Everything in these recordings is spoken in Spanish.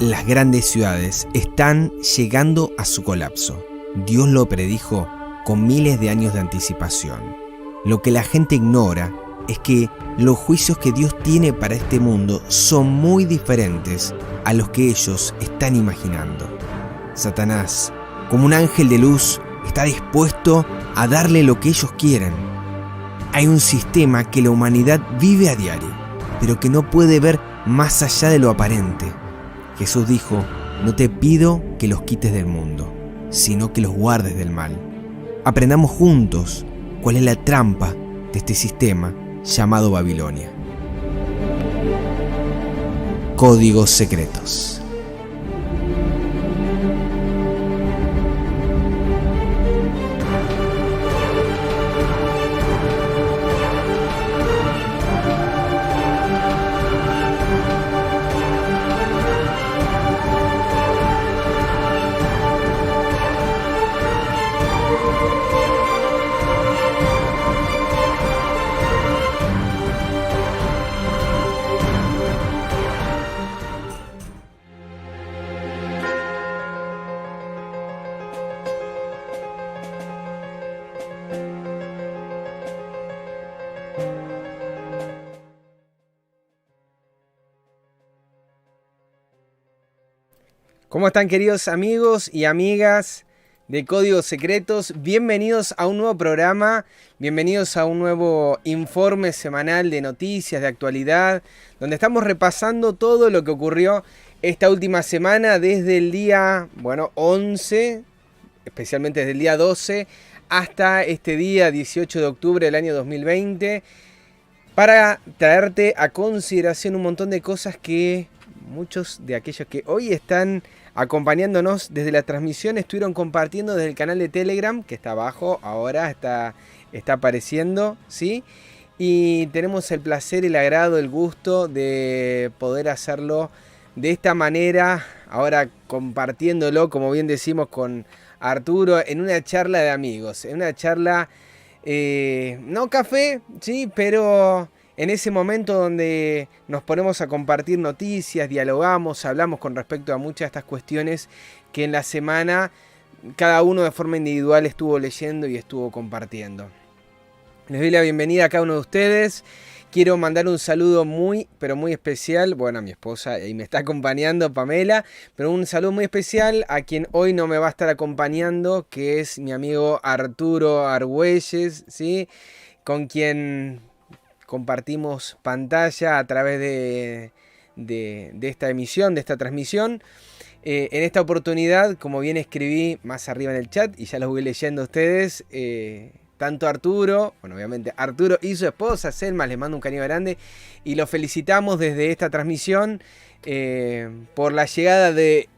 Las grandes ciudades están llegando a su colapso. Dios lo predijo con miles de años de anticipación. Lo que la gente ignora es que los juicios que Dios tiene para este mundo son muy diferentes a los que ellos están imaginando. Satanás, como un ángel de luz, está dispuesto a darle lo que ellos quieren. Hay un sistema que la humanidad vive a diario, pero que no puede ver más allá de lo aparente. Jesús dijo: no te pido que los quites del mundo, sino que los guardes del mal. Aprendamos juntos cuál es la trampa de este sistema llamado Babilonia. Códigos secretos. ¿Cómo están, queridos amigos y amigas de Códigos Secretos? Bienvenidos a un nuevo programa, bienvenidos a un nuevo informe semanal de noticias, de actualidad, donde estamos repasando todo lo que ocurrió esta última semana desde el día 11, especialmente desde el día 12, hasta este día 18 de octubre del año 2020, para traerte a consideración un montón de cosas que muchos de aquellos que hoy están acompañándonos desde la transmisión estuvieron compartiendo desde el canal de Telegram, que está abajo, ahora está apareciendo, ¿sí? Y tenemos el placer, el agrado, el gusto de poder hacerlo de esta manera, ahora compartiéndolo, como bien decimos, con Arturo, en una charla de amigos, en una charla, no café, ¿sí? Pero en ese momento donde nos ponemos a compartir noticias, dialogamos, hablamos con respecto a muchas de estas cuestiones que en la semana cada uno de forma individual estuvo leyendo y estuvo compartiendo. Les doy la bienvenida a cada uno de ustedes. Quiero mandar un saludo muy, pero muy especial, a mi esposa, ahí me está acompañando, Pamela, pero un saludo muy especial a quien hoy no me va a estar acompañando, que es mi amigo Arturo Argüelles, ¿sí? Con quien compartimos pantalla a través de esta emisión, de esta transmisión. En esta oportunidad, como bien escribí más arriba en el chat, y ya los voy leyendo a ustedes, tanto Arturo, obviamente Arturo y su esposa Selma, les mando un cariño grande y los felicitamos desde esta transmisión por la llegada de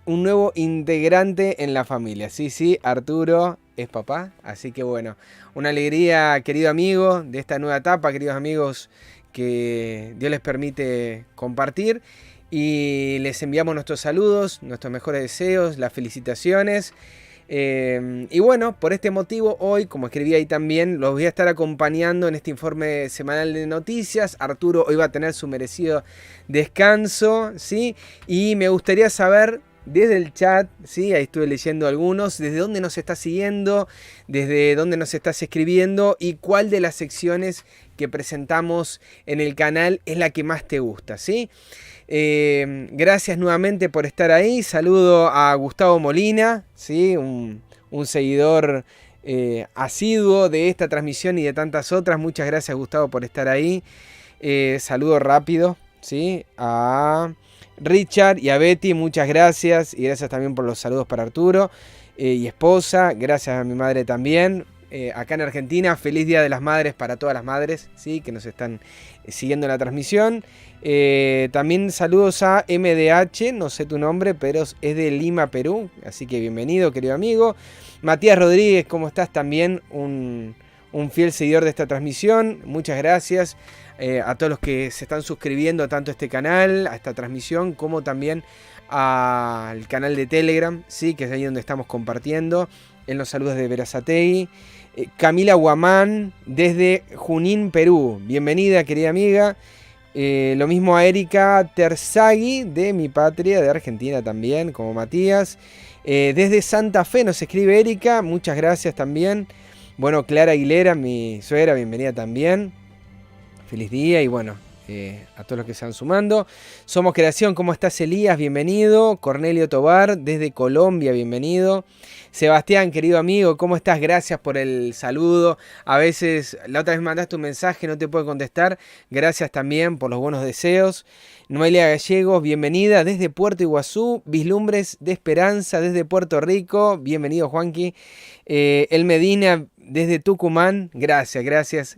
un nuevo integrante en la familia. Sí, Arturo es papá, así que una alegría, querido amigo, de esta nueva etapa, queridos amigos, que Dios les permite compartir, y les enviamos nuestros saludos, nuestros mejores deseos, las felicitaciones, y por este motivo hoy, como escribí ahí también, los voy a estar acompañando en este informe semanal de noticias. Arturo hoy va a tener su merecido descanso, ¿sí? Y me gustaría saber desde el chat, ¿sí? Ahí estuve leyendo algunos, desde dónde nos estás siguiendo, desde dónde nos estás escribiendo y cuál de las secciones que presentamos en el canal es la que más te gusta, ¿sí? Gracias nuevamente por estar ahí. Saludo a Gustavo Molina, ¿sí? Un seguidor asiduo de esta transmisión y de tantas otras. Muchas gracias, Gustavo, por estar ahí. Saludo rápido, ¿sí? A Richard y a Betty, muchas gracias, y gracias también por los saludos para Arturo y esposa. Gracias a mi madre también, acá en Argentina. Feliz Día de las Madres para todas las madres, ¿sí? Que nos están siguiendo en la transmisión. También saludos a MDH, no sé tu nombre, pero es de Lima, Perú, así que bienvenido, querido amigo. Matías Rodríguez, ¿cómo estás? También un fiel seguidor de esta transmisión, muchas gracias. A todos los que se están suscribiendo tanto a este canal, a esta transmisión, como también al canal de Telegram, ¿sí? Que es ahí donde estamos compartiendo. En los saludos de Verazategui. Camila Guamán, desde Junín, Perú. Bienvenida, querida amiga. Lo mismo a Erika Terzaghi, de Mi Patria, de Argentina también, como Matías. Desde Santa Fe nos escribe Erika, muchas gracias también. Bueno, Clara Aguilera, mi suegra, bienvenida también. Feliz día y bueno, a todos los que se van sumando. Somos Creación, ¿cómo estás, Elías? Bienvenido. Cornelio Tobar, desde Colombia, bienvenido. Sebastián, querido amigo, ¿cómo estás? Gracias por el saludo. A veces, la otra vez mandaste un mensaje, no te puedo contestar. Gracias también por los buenos deseos. Noelia Gallegos, bienvenida desde Puerto Iguazú. Vislumbres de Esperanza desde Puerto Rico. Bienvenido, Juanqui. El Medina desde Tucumán. Gracias.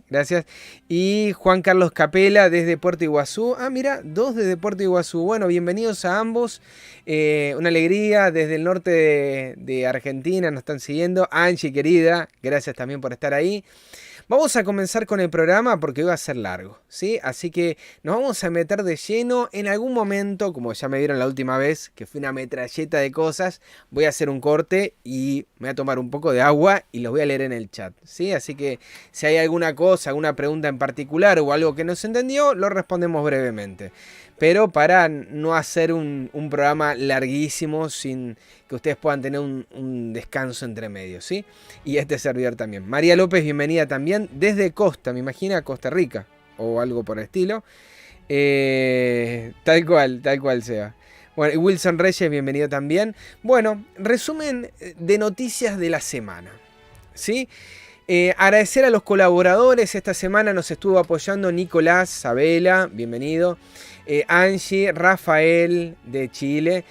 Y Juan Carlos Capela desde Puerto Iguazú. Ah, mira, 2 desde Puerto Iguazú. Bueno, bienvenidos a ambos. Una alegría desde el norte de Argentina. Nos están siguiendo. Angie, querida, gracias también por estar ahí. Vamos a comenzar con el programa porque hoy va a ser largo, ¿sí? Así que nos vamos a meter de lleno en algún momento, como ya me vieron la última vez, que fue una metralleta de cosas. Voy a hacer un corte y me voy a tomar un poco de agua y los voy a leer en el chat, ¿sí? Así que si hay alguna cosa, alguna pregunta en particular o algo que no se entendió, lo respondemos brevemente. Pero para no hacer un programa larguísimo sin que ustedes puedan tener un descanso entre medio, ¿sí? Y este servidor también. María López, bienvenida también desde Costa, me imagino, Costa Rica o algo por el estilo. Tal cual sea. Bueno, y Wilson Reyes, bienvenido también. Bueno, resumen de noticias de la semana, ¿sí? Agradecer a los colaboradores. Esta semana nos estuvo apoyando Nicolás Sabela, bienvenido. Angie, Rafael de Chile,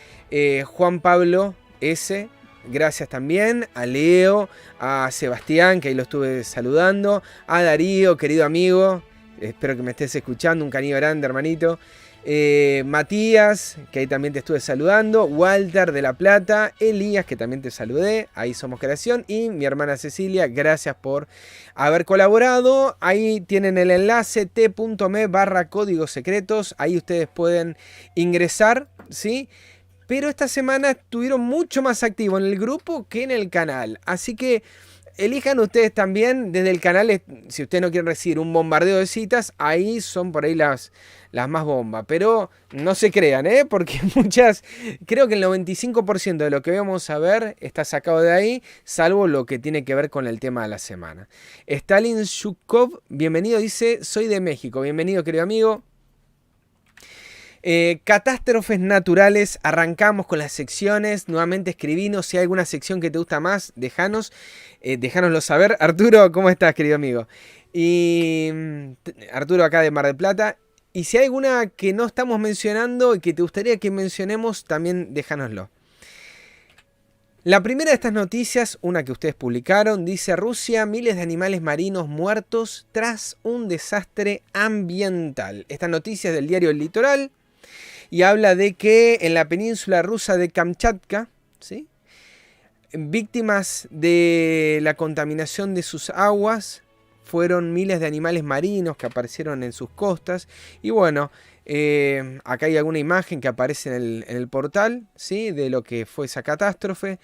Juan Pablo S., gracias también, a Leo, a Sebastián, que ahí lo estuve saludando, a Darío, querido amigo, espero que me estés escuchando, un cariño grande, hermanito. Matías, que ahí también te estuve saludando, Walter de La Plata, Elías, que también te saludé, ahí somos Creación, y mi hermana Cecilia, gracias por haber colaborado. Ahí tienen el enlace t.me/códigos secretos, ahí ustedes pueden ingresar, ¿sí? Pero esta semana estuvieron mucho más activos en el grupo que en el canal, así que elijan ustedes también desde el canal. Si ustedes no quieren recibir un bombardeo de citas, ahí son por ahí las más bombas. Pero no se crean, porque muchas, creo que el 95% de lo que vamos a ver está sacado de ahí, salvo lo que tiene que ver con el tema de la semana. Stalin Shukov, bienvenido, dice, soy de México. Bienvenido, querido amigo. Catástrofes naturales, arrancamos con las secciones. Nuevamente escribinos si hay alguna sección que te gusta más, déjanoslo saber. Arturo, ¿cómo estás, querido amigo? Y Arturo acá de Mar del Plata. Y si hay alguna que no estamos mencionando y que te gustaría que mencionemos, también déjanoslo. La primera de estas noticias, una que ustedes publicaron, dice: Rusia, miles de animales marinos muertos tras un desastre ambiental. Esta noticia es del diario El Litoral. Y habla de que en la península rusa de Kamchatka, ¿sí?, víctimas de la contaminación de sus aguas fueron miles de animales marinos que aparecieron en sus costas. Y bueno, acá hay alguna imagen que aparece en el portal, ¿sí?, de lo que fue esa catástrofe.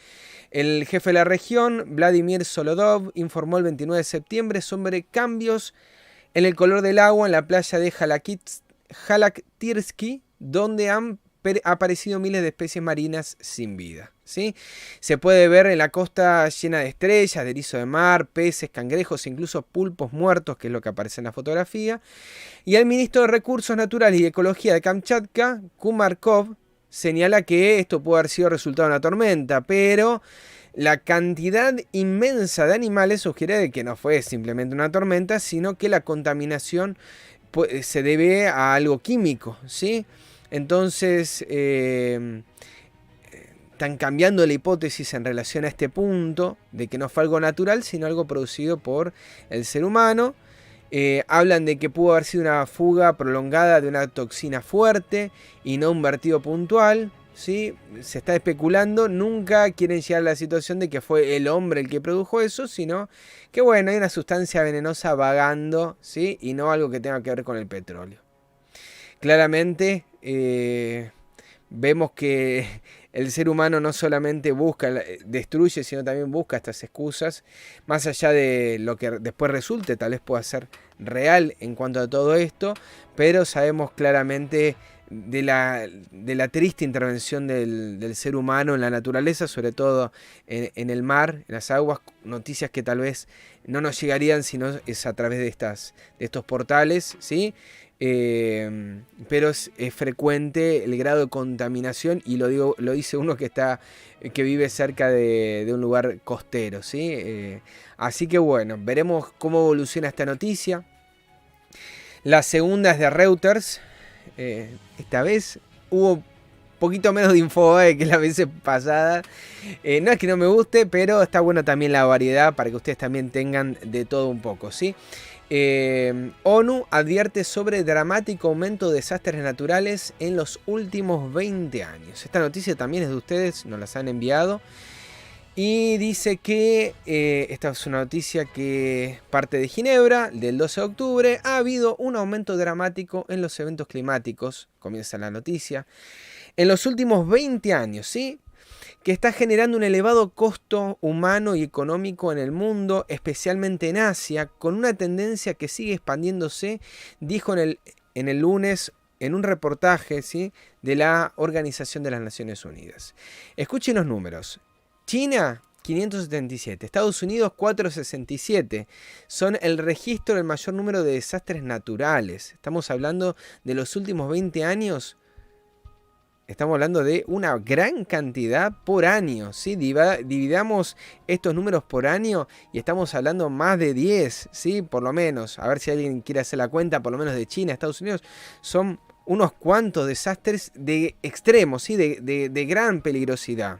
El jefe de la región, Vladimir Solodov, informó el 29 de septiembre sobre cambios en el color del agua en la playa de Halaktirsky, donde han aparecido miles de especies marinas sin vida, ¿sí? Se puede ver en la costa llena de estrellas, de erizo de mar, peces, cangrejos e incluso pulpos muertos, que es lo que aparece en la fotografía. Y el ministro de Recursos Naturales y Ecología de Kamchatka, Kumarkov, señala que esto puede haber sido resultado de una tormenta, pero la cantidad inmensa de animales sugiere de que no fue simplemente una tormenta, sino que la contaminación se debe a algo químico, ¿sí? Entonces, están cambiando la hipótesis en relación a este punto de que no fue algo natural, sino algo producido por el ser humano. Hablan de que pudo haber sido una fuga prolongada de una toxina fuerte y no un vertido puntual, ¿sí? Se está especulando, nunca quieren llegar a la situación de que fue el hombre el que produjo eso, sino que bueno, hay una sustancia venenosa vagando, ¿sí?, y no algo que tenga que ver con el petróleo. Claramente vemos que el ser humano no solamente destruye, sino también busca estas excusas, más allá de lo que después resulte, tal vez pueda ser real en cuanto a todo esto, pero sabemos claramente de la triste intervención del ser humano en la naturaleza, sobre todo en el mar, en las aguas, noticias que tal vez no nos llegarían si no es a través de estos portales, ¿sí? Pero es frecuente el grado de contaminación, y lo dice uno que vive cerca de un lugar costero, ¿sí? Así que bueno, veremos cómo evoluciona esta noticia. La segunda es de Reuters. Esta vez hubo poquito menos de Infobae que la vez pasada. No es que no me guste, pero está bueno también la variedad para que ustedes también tengan de todo un poco, ¿sí? ONU advierte sobre dramático aumento de desastres naturales en los últimos 20 años. Esta noticia también es de ustedes, nos las han enviado. Y dice que, esta es una noticia que parte de Ginebra, del 12 de octubre, ha habido un aumento dramático en los eventos climáticos, comienza la noticia, en los últimos 20 años, ¿sí? Que está generando un elevado costo humano y económico en el mundo, especialmente en Asia, con una tendencia que sigue expandiéndose, dijo en el lunes en un reportaje, ¿sí?, de la Organización de las Naciones Unidas. Escuchen los números. China, 577. Estados Unidos, 467. Son el registro del mayor número de desastres naturales. Estamos hablando de los últimos 20 años. Estamos hablando de una gran cantidad por año, ¿sí? Dividamos estos números por año y estamos hablando más de 10, ¿sí? Por lo menos. A ver si alguien quiere hacer la cuenta, por lo menos de China, Estados Unidos. Son unos cuantos desastres de extremos, ¿sí? De gran peligrosidad.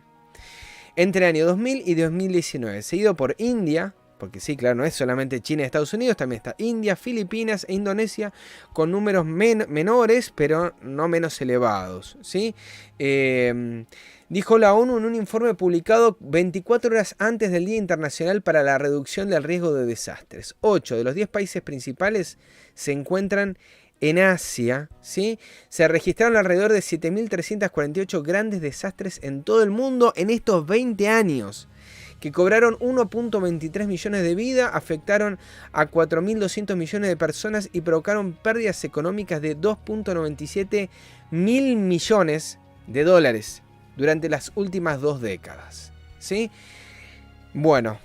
Entre el año 2000 y 2019, seguido por India, porque sí, claro, no es solamente China y Estados Unidos, también está India, Filipinas e Indonesia, con números menores, pero no menos elevados, ¿sí? Dijo la ONU en un informe publicado 24 horas antes del Día Internacional para la Reducción del Riesgo de Desastres. 8 de los 10 países principales se encuentran en Asia, ¿sí? Se registraron alrededor de 7.348 grandes desastres en todo el mundo en estos 20 años, que cobraron 1.23 millones de vidas, afectaron a 4.200 millones de personas y provocaron pérdidas económicas de 2.97 mil millones de dólares durante las últimas 2 décadas, ¿sí? Bueno,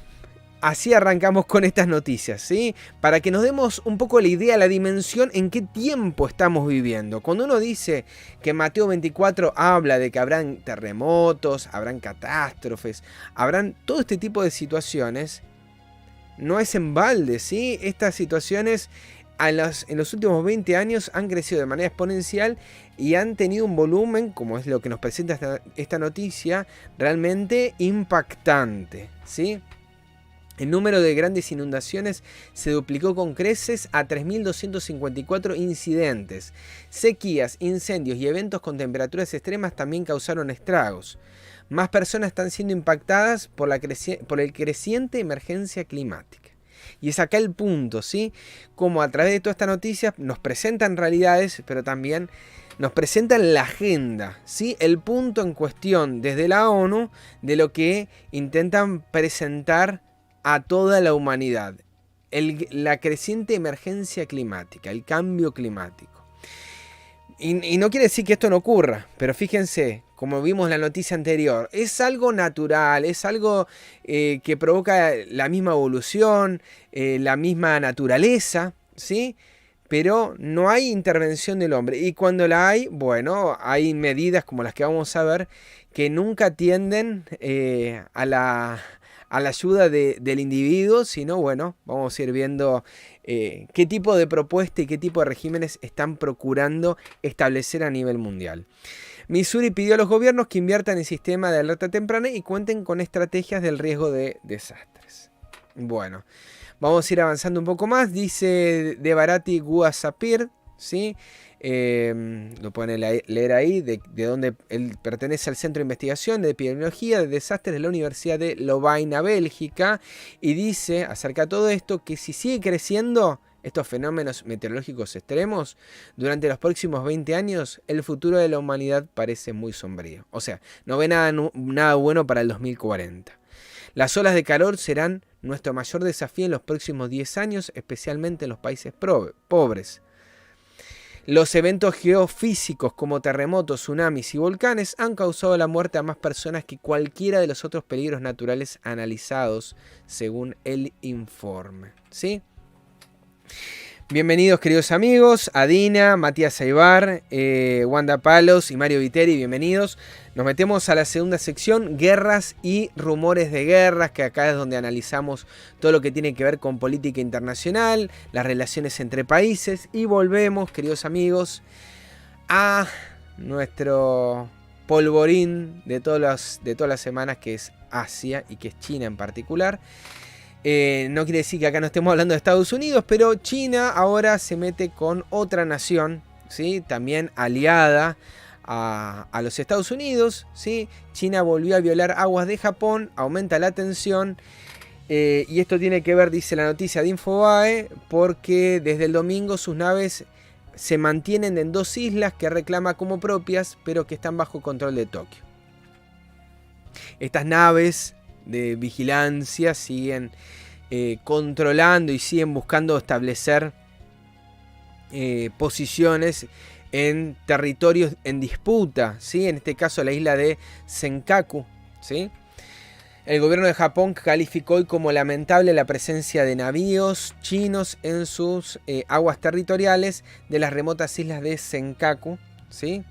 así arrancamos con estas noticias, ¿sí? Para que nos demos un poco la idea, la dimensión en qué tiempo estamos viviendo. Cuando uno dice que Mateo 24 habla de que habrán terremotos, habrán catástrofes, habrán todo este tipo de situaciones, no es en balde, ¿sí? Estas situaciones en los últimos 20 años han crecido de manera exponencial y han tenido un volumen, como es lo que nos presenta esta noticia, realmente impactante, ¿sí? El número de grandes inundaciones se duplicó con creces a 3.254 incidentes. Sequías, incendios y eventos con temperaturas extremas también causaron estragos. Más personas están siendo impactadas por el creciente emergencia climática. Y es acá el punto, ¿sí? Como a través de toda esta noticia nos presentan realidades, pero también nos presentan la agenda, ¿sí? El punto en cuestión desde la ONU de lo que intentan presentar a toda la humanidad. La creciente emergencia climática, el cambio climático. Y no quiere decir que esto no ocurra, pero fíjense, como vimos en la noticia anterior, es algo natural, es algo que provoca la misma evolución, la misma naturaleza, ¿sí? Pero no hay intervención del hombre. Y cuando la hay, bueno, hay medidas como las que vamos a ver que nunca tienden a la ayuda del individuo, sino, bueno, vamos a ir viendo qué tipo de propuesta y qué tipo de regímenes están procurando establecer a nivel mundial. Missouri pidió a los gobiernos que inviertan en sistema de alerta temprana y cuenten con estrategias del riesgo de desastres. Bueno, vamos a ir avanzando un poco más. Dice Debarati Guasapir, ¿sí? Lo pueden leer ahí, de donde él pertenece al Centro de Investigación de Epidemiología de Desastres de la Universidad de Lovaina, Bélgica, y dice acerca de todo esto que si sigue creciendo estos fenómenos meteorológicos extremos durante los próximos 20 años, el futuro de la humanidad parece muy sombrío. O sea, no ve nada bueno para el 2040. Las olas de calor serán nuestro mayor desafío en los próximos 10 años, especialmente en los países pobres. Los eventos geofísicos como terremotos, tsunamis y volcanes han causado la muerte a más personas que cualquiera de los otros peligros naturales analizados, según el informe. ¿Sí? Bienvenidos, queridos amigos, Adina, Matías Aybar, Wanda Palos y Mario Viteri, bienvenidos. Nos metemos a la segunda sección, guerras y rumores de guerras, que acá es donde analizamos todo lo que tiene que ver con política internacional, las relaciones entre países, y volvemos, queridos amigos, a nuestro polvorín de todas las semanas, que es Asia y que es China en particular. No quiere decir que acá no estemos hablando de Estados Unidos, pero China ahora se mete con otra nación, ¿sí? También aliada a los Estados Unidos, ¿sí? China volvió a violar aguas de Japón, aumenta la tensión, y esto tiene que ver, dice la noticia de Infobae, porque desde el domingo sus naves se mantienen en 2 islas que reclama como propias, pero que están bajo control de Tokio. Estas naves de vigilancia siguen controlando y siguen buscando establecer posiciones en territorios en disputa, ¿sí? En este caso la isla de Senkaku, ¿sí? El gobierno de Japón calificó hoy como lamentable la presencia de navíos chinos en sus aguas territoriales de las remotas islas de Senkaku, ¿sí?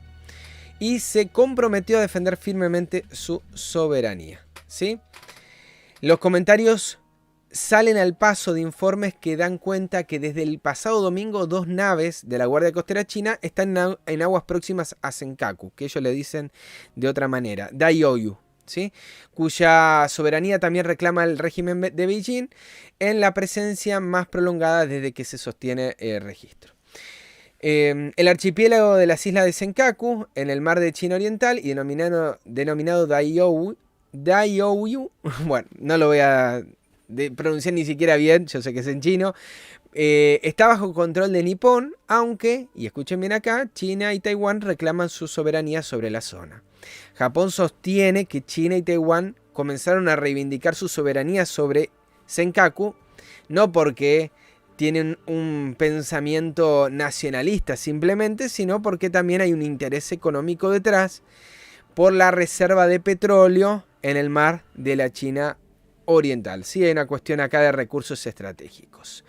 Y se comprometió a defender firmemente su soberanía, ¿sí? Los comentarios salen al paso de informes que dan cuenta que desde el pasado domingo 2 naves de la Guardia Costera China están en aguas próximas a Senkaku, que ellos le dicen de otra manera, Daiyōyu, ¿sí? Cuya soberanía también reclama el régimen de Beijing en la presencia más prolongada desde que se sostiene el registro. El archipiélago de las islas de Senkaku, en el mar de China Oriental y denominado Daiyōyu, bueno, no lo voy a pronunciar ni siquiera bien, yo sé que es en chino, está bajo control de Nippon, aunque, y escuchen bien acá, China y Taiwán reclaman su soberanía sobre la zona. Japón sostiene que China y Taiwán comenzaron a reivindicar su soberanía sobre Senkaku, no porque tienen un pensamiento nacionalista simplemente, sino porque también hay un interés económico detrás por la reserva de petróleo en el mar de la China Oriental. Sí, hay una cuestión acá de recursos estratégicos.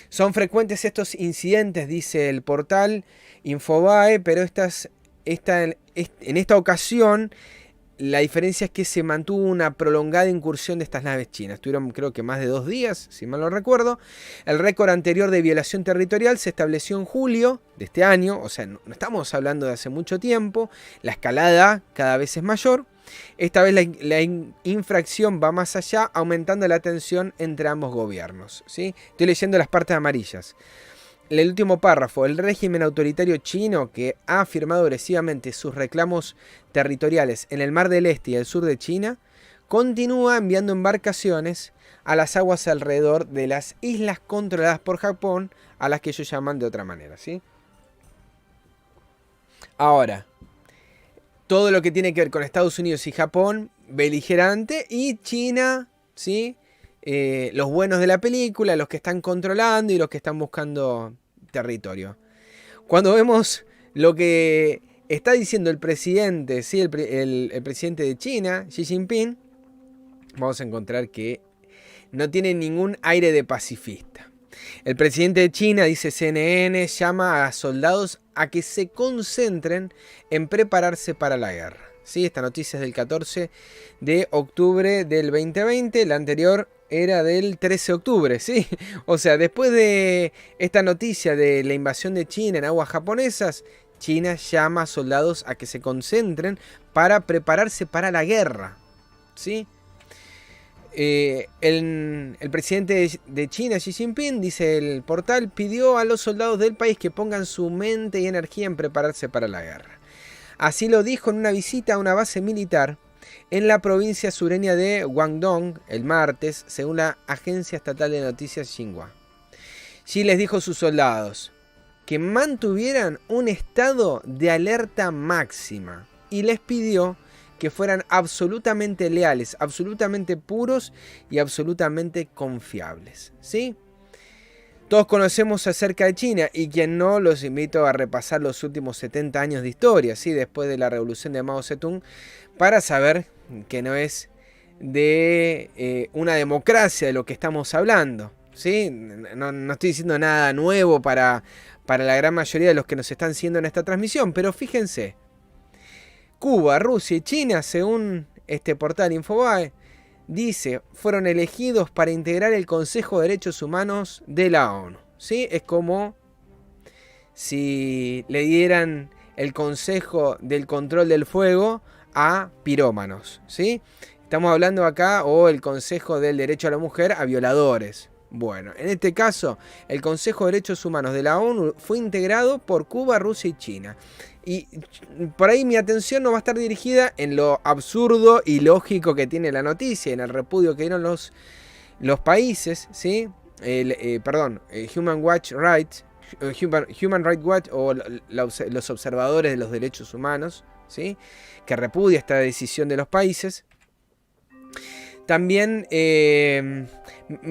Son frecuentes estos incidentes, dice el portal Infobae, pero en esta ocasión la diferencia es que se mantuvo una prolongada incursión de estas naves chinas. Estuvieron, creo que, más de 2 días, si mal no recuerdo. El récord anterior de violación territorial se estableció en julio de este año, o sea, no estamos hablando de hace mucho tiempo. La escalada cada vez es mayor. Esta vez la infracción va más allá, aumentando la tensión entre ambos gobiernos, ¿sí? Estoy leyendo las partes amarillas. El último párrafo, el régimen autoritario chino, que ha afirmado agresivamente sus reclamos territoriales en el Mar del Este y el sur de China, continúa enviando embarcaciones a las aguas alrededor de las islas controladas por Japón, a las que ellos llaman de otra manera, ¿sí? Ahora, todo lo que tiene que ver con Estados Unidos y Japón, beligerante, y China, ¿sí? Los buenos de la película, los que están controlando y los que están buscando territorio. Cuando vemos lo que está diciendo el presidente, ¿sí? el presidente de China, Xi Jinping, vamos a encontrar que no tiene ningún aire de pacifista. El presidente de China, dice CNN, llama a soldados a que se concentren en prepararse para la guerra. ¿Sí? Esta noticia es del 14 de octubre del 2020, la anterior era del 13 de octubre, ¿sí? O sea, después de esta noticia de la invasión de China en aguas japonesas, China llama a soldados a que se concentren para prepararse para la guerra, ¿sí? El presidente de China, Xi Jinping, dice el portal, pidió a los soldados del país que pongan su mente y energía en prepararse para la guerra. Así lo dijo en una visita a una base militar en la provincia sureña de Guangdong el martes, según la agencia estatal de noticias Xinhua. Xi les dijo a sus soldados que mantuvieran un estado de alerta máxima y les pidió que fueran absolutamente leales, absolutamente puros y absolutamente confiables, ¿sí? Todos conocemos acerca de China, y quien no, los invito a repasar los últimos 70 años de historia, ¿sí? Después de la revolución de Mao Zedong, para saber que no es de una democracia de lo que estamos hablando, ¿sí? No estoy diciendo nada nuevo para la gran mayoría de los que nos están siguiendo en esta transmisión, pero fíjense, Cuba, Rusia y China, según este portal Infobae, dice, fueron elegidos para integrar el Consejo de Derechos Humanos de la ONU, ¿sí? Es como si le dieran el Consejo del Control del Fuego a pirómanos, ¿sí? Estamos hablando acá, o el Consejo del Derecho a la Mujer, a violadores. Bueno, en este caso, el Consejo de Derechos Humanos de la ONU fue integrado por Cuba, Rusia y China. Y por ahí mi atención no va a estar dirigida en lo absurdo y lógico que tiene la noticia, en el repudio que dieron los países, ¿sí? Human Rights Watch, o los observadores de los derechos humanos, ¿sí? Que repudia esta decisión de los países. También me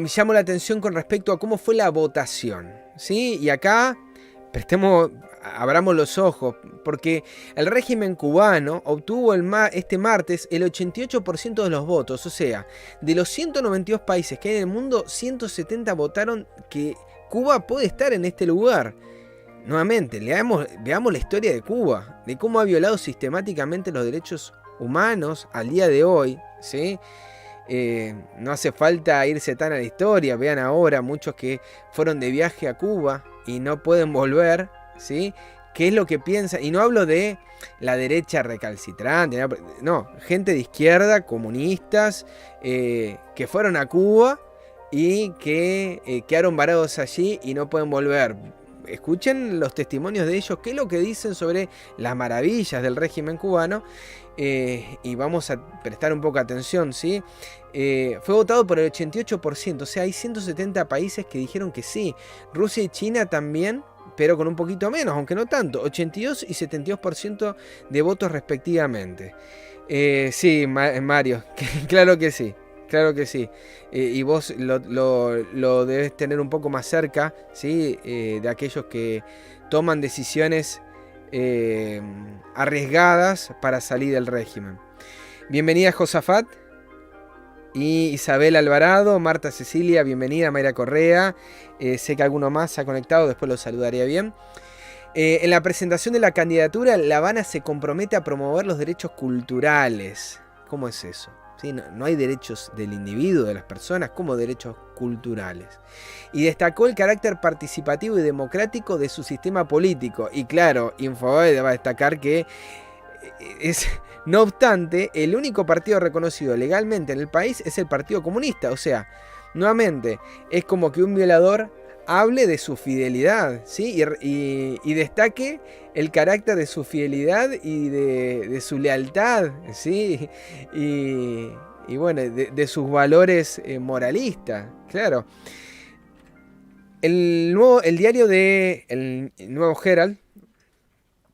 llamó la atención con respecto a cómo fue la votación, ¿sí? Y acá abramos los ojos, porque el régimen cubano obtuvo este martes el 88% de los votos. O sea, de los 192 países que hay en el mundo, 170 votaron que Cuba puede estar en este lugar. Nuevamente, veamos la historia de Cuba, de cómo ha violado sistemáticamente los derechos humanos al día de hoy, ¿sí? No hace falta irse tan a la historia. Vean ahora muchos que fueron de viaje a Cuba y no pueden volver, ¿sí? ¿Qué es lo que piensan? Y no hablo de la derecha recalcitrante, no, gente de izquierda, comunistas, que fueron a Cuba y que quedaron varados allí y no pueden volver. Escuchen los testimonios de ellos, qué es lo que dicen sobre las maravillas del régimen cubano, y vamos a prestar un poco de atención, ¿sí? Fue votado por el 88%, o sea, hay 170 países que dijeron que sí. Rusia y China también, pero con un poquito menos, aunque no tanto, 82 y 72% de votos respectivamente. Sí, Mario, claro que sí. Claro que sí, y vos lo debes tener un poco más cerca, ¿sí? De aquellos que toman decisiones arriesgadas para salir del régimen. Bienvenida Josafat y Isabel Alvarado, Marta Cecilia, bienvenida Mayra Correa, sé que alguno más se ha conectado, después lo saludaría bien. En la presentación de la candidatura, La Habana se compromete a promover los derechos culturales. ¿Cómo es eso? ¿Sí? No hay derechos del individuo, de las personas, como derechos culturales. Y destacó el carácter participativo y democrático de su sistema político. Y claro, Infobae va a destacar que no obstante, el único partido reconocido legalmente en el país es el Partido Comunista. O sea, nuevamente, es como que un violador hable de su fidelidad, ¿sí? Y destaque el carácter de su fidelidad y de su lealtad, ¿sí? Y bueno, de sus valores moralistas, claro. El diario el Nuevo Herald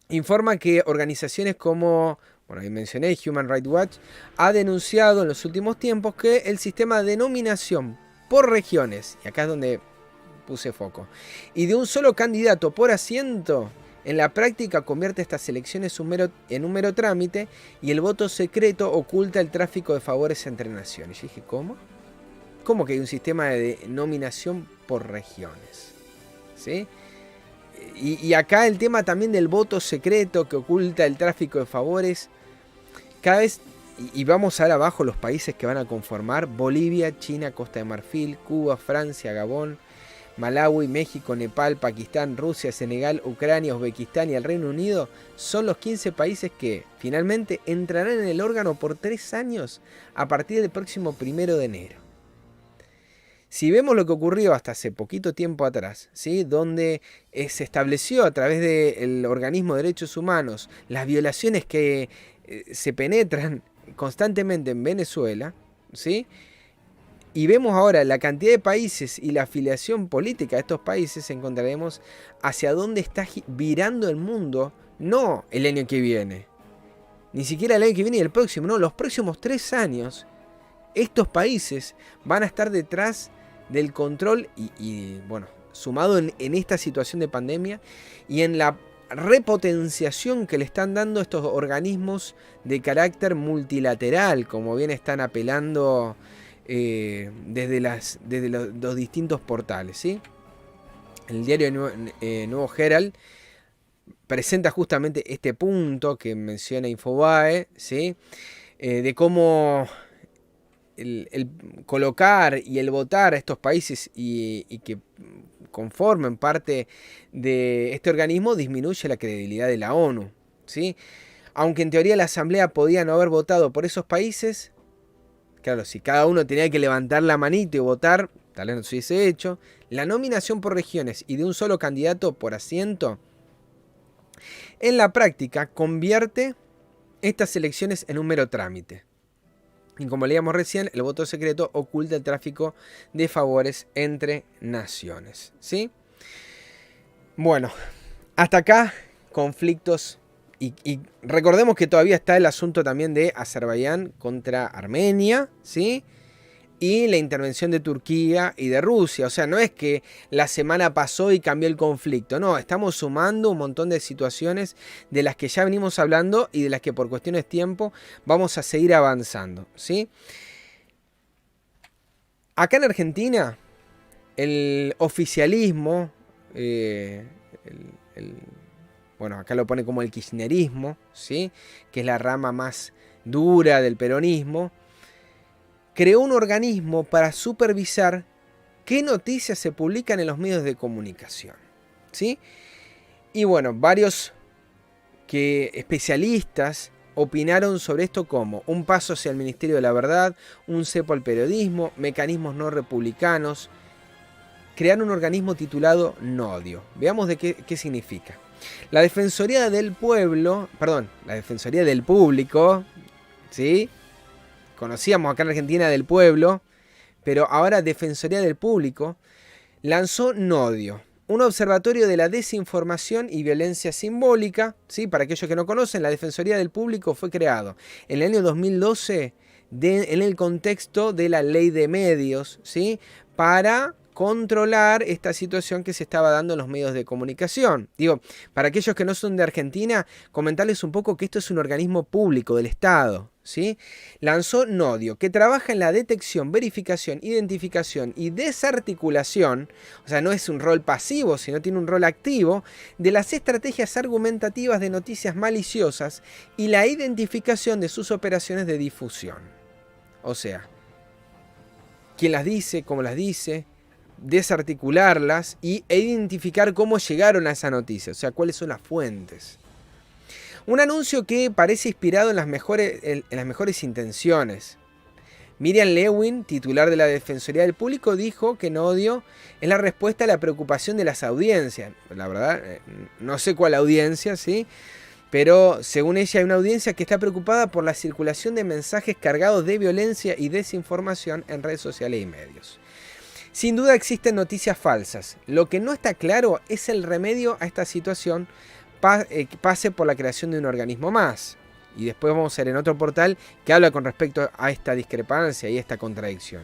informa que organizaciones como, bueno, ahí mencioné, Human Rights Watch, ha denunciado en los últimos tiempos que el sistema de denominación por regiones, y acá es donde puse foco, y de un solo candidato por asiento, en la práctica convierte estas elecciones en un mero trámite, y el voto secreto oculta el tráfico de favores entre naciones. Yo dije, ¿cómo? ¿Cómo que hay un sistema de denominación por regiones? ¿Sí? Y acá el tema también del voto secreto que oculta el tráfico de favores, cada vez, y vamos a ver abajo los países que van a conformar: Bolivia, China, Costa de Marfil, Cuba, Francia, Gabón, Malaui, México, Nepal, Pakistán, Rusia, Senegal, Ucrania, Uzbekistán y el Reino Unido son los 15 países que finalmente entrarán en el órgano por 3 años a partir del próximo 1 de enero. Si vemos lo que ocurrió hasta hace poquito tiempo atrás, ¿sí? Donde se estableció a través del organismo de derechos humanos las violaciones que se penetran constantemente en Venezuela, ¿sí? Y vemos ahora la cantidad de países y la afiliación política de estos países, encontraremos hacia dónde está virando el mundo, no el año que viene, ni siquiera el año que viene y el próximo, no, los próximos 3 años, estos países van a estar detrás del control y bueno, sumado en esta situación de pandemia y en la repotenciación que le están dando estos organismos de carácter multilateral, como bien están apelando desde los distintos portales, ¿sí? El diario Nuevo Herald presenta justamente este punto que menciona Infobae, ¿sí? De cómo el colocar y el votar a estos países y que conformen parte de este organismo disminuye la credibilidad de la ONU, ¿sí? Aunque en teoría la Asamblea podía no haber votado por esos países, claro, si cada uno tenía que levantar la manito y votar, tal vez no se hubiese hecho, la nominación por regiones y de un solo candidato por asiento, en la práctica convierte estas elecciones en un mero trámite. Y como leíamos recién, el voto secreto oculta el tráfico de favores entre naciones, ¿sí? Bueno, hasta acá conflictos y recordemos que todavía está el asunto también de Azerbaiyán contra Armenia, ¿sí? Y la intervención de Turquía y de Rusia. O sea, no es que la semana pasó y cambió el conflicto. No, estamos sumando un montón de situaciones de las que ya venimos hablando y de las que por cuestiones de tiempo vamos a seguir avanzando, ¿sí? Acá en Argentina, el oficialismo, bueno, acá lo pone como el kirchnerismo, ¿sí? Que es la rama más dura del peronismo, creó un organismo para supervisar qué noticias se publican en los medios de comunicación, ¿sí? Y bueno, varios especialistas opinaron sobre esto como un paso hacia el Ministerio de la Verdad, un cepo al periodismo, mecanismos no republicanos, crear un organismo titulado Nodio. Veamos de qué significa. La Defensoría del Público, ¿sí? Conocíamos acá en Argentina del Pueblo, pero ahora Defensoría del Público, lanzó Nodio, un observatorio de la desinformación y violencia simbólica, ¿sí? Para aquellos que no conocen, la Defensoría del Público fue creado en el año 2012 en el contexto de la ley de medios, ¿sí? Para controlar esta situación que se estaba dando en los medios de comunicación. Digo, para aquellos que no son de Argentina, comentarles un poco que esto es un organismo público del Estado, ¿sí? Lanzó Nodio, que trabaja en la detección, verificación, identificación y desarticulación, o sea, no es un rol pasivo, sino tiene un rol activo, de las estrategias argumentativas de noticias maliciosas y la identificación de sus operaciones de difusión. O sea, quién las dice, cómo las dice, desarticularlas e identificar cómo llegaron a esa noticia, o sea, cuáles son las fuentes. Un anuncio que parece inspirado en las mejores intenciones. Miriam Lewin, titular de la Defensoría del Público, dijo que Nodio es la respuesta a la preocupación de las audiencias. La verdad, no sé cuál audiencia, ¿sí? Pero según ella hay una audiencia que está preocupada por la circulación de mensajes cargados de violencia y desinformación en redes sociales y medios. Sin duda existen noticias falsas. Lo que no está claro es el remedio a esta situación pase por la creación de un organismo más. Y después vamos a ver en otro portal que habla con respecto a esta discrepancia y esta contradicción.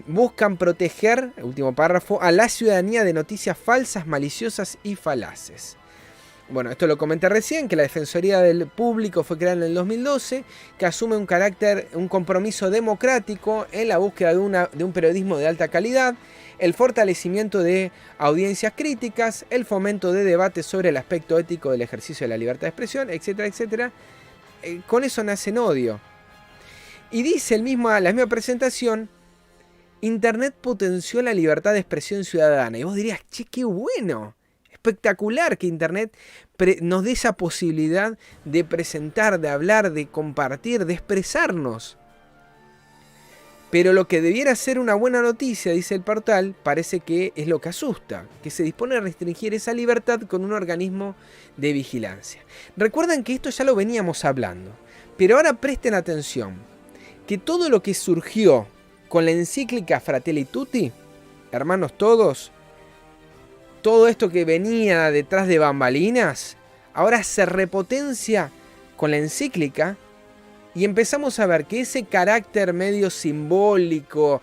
Buscan proteger, último párrafo, a la ciudadanía de noticias falsas, maliciosas y falaces. Bueno, esto lo comenté recién, que la Defensoría del Público fue creada en el 2012, que asume un compromiso democrático en la búsqueda de un periodismo de alta calidad, el fortalecimiento de audiencias críticas, el fomento de debates sobre el aspecto ético del ejercicio de la libertad de expresión, etcétera, etcétera. Con eso nace Nodio. Y dice la misma presentación, Internet potenció la libertad de expresión ciudadana. Y vos dirías, che, qué bueno. Espectacular que Internet nos dé esa posibilidad de presentar, de hablar, de compartir, de expresarnos. Pero lo que debiera ser una buena noticia, dice el portal, parece que es lo que asusta, que se dispone a restringir esa libertad con un organismo de vigilancia. Recuerdan que esto ya lo veníamos hablando, pero ahora presten atención, que todo lo que surgió con la encíclica Fratelli Tutti, hermanos todos, todo esto que venía detrás de bambalinas, ahora se repotencia con la encíclica y empezamos a ver que ese carácter medio simbólico,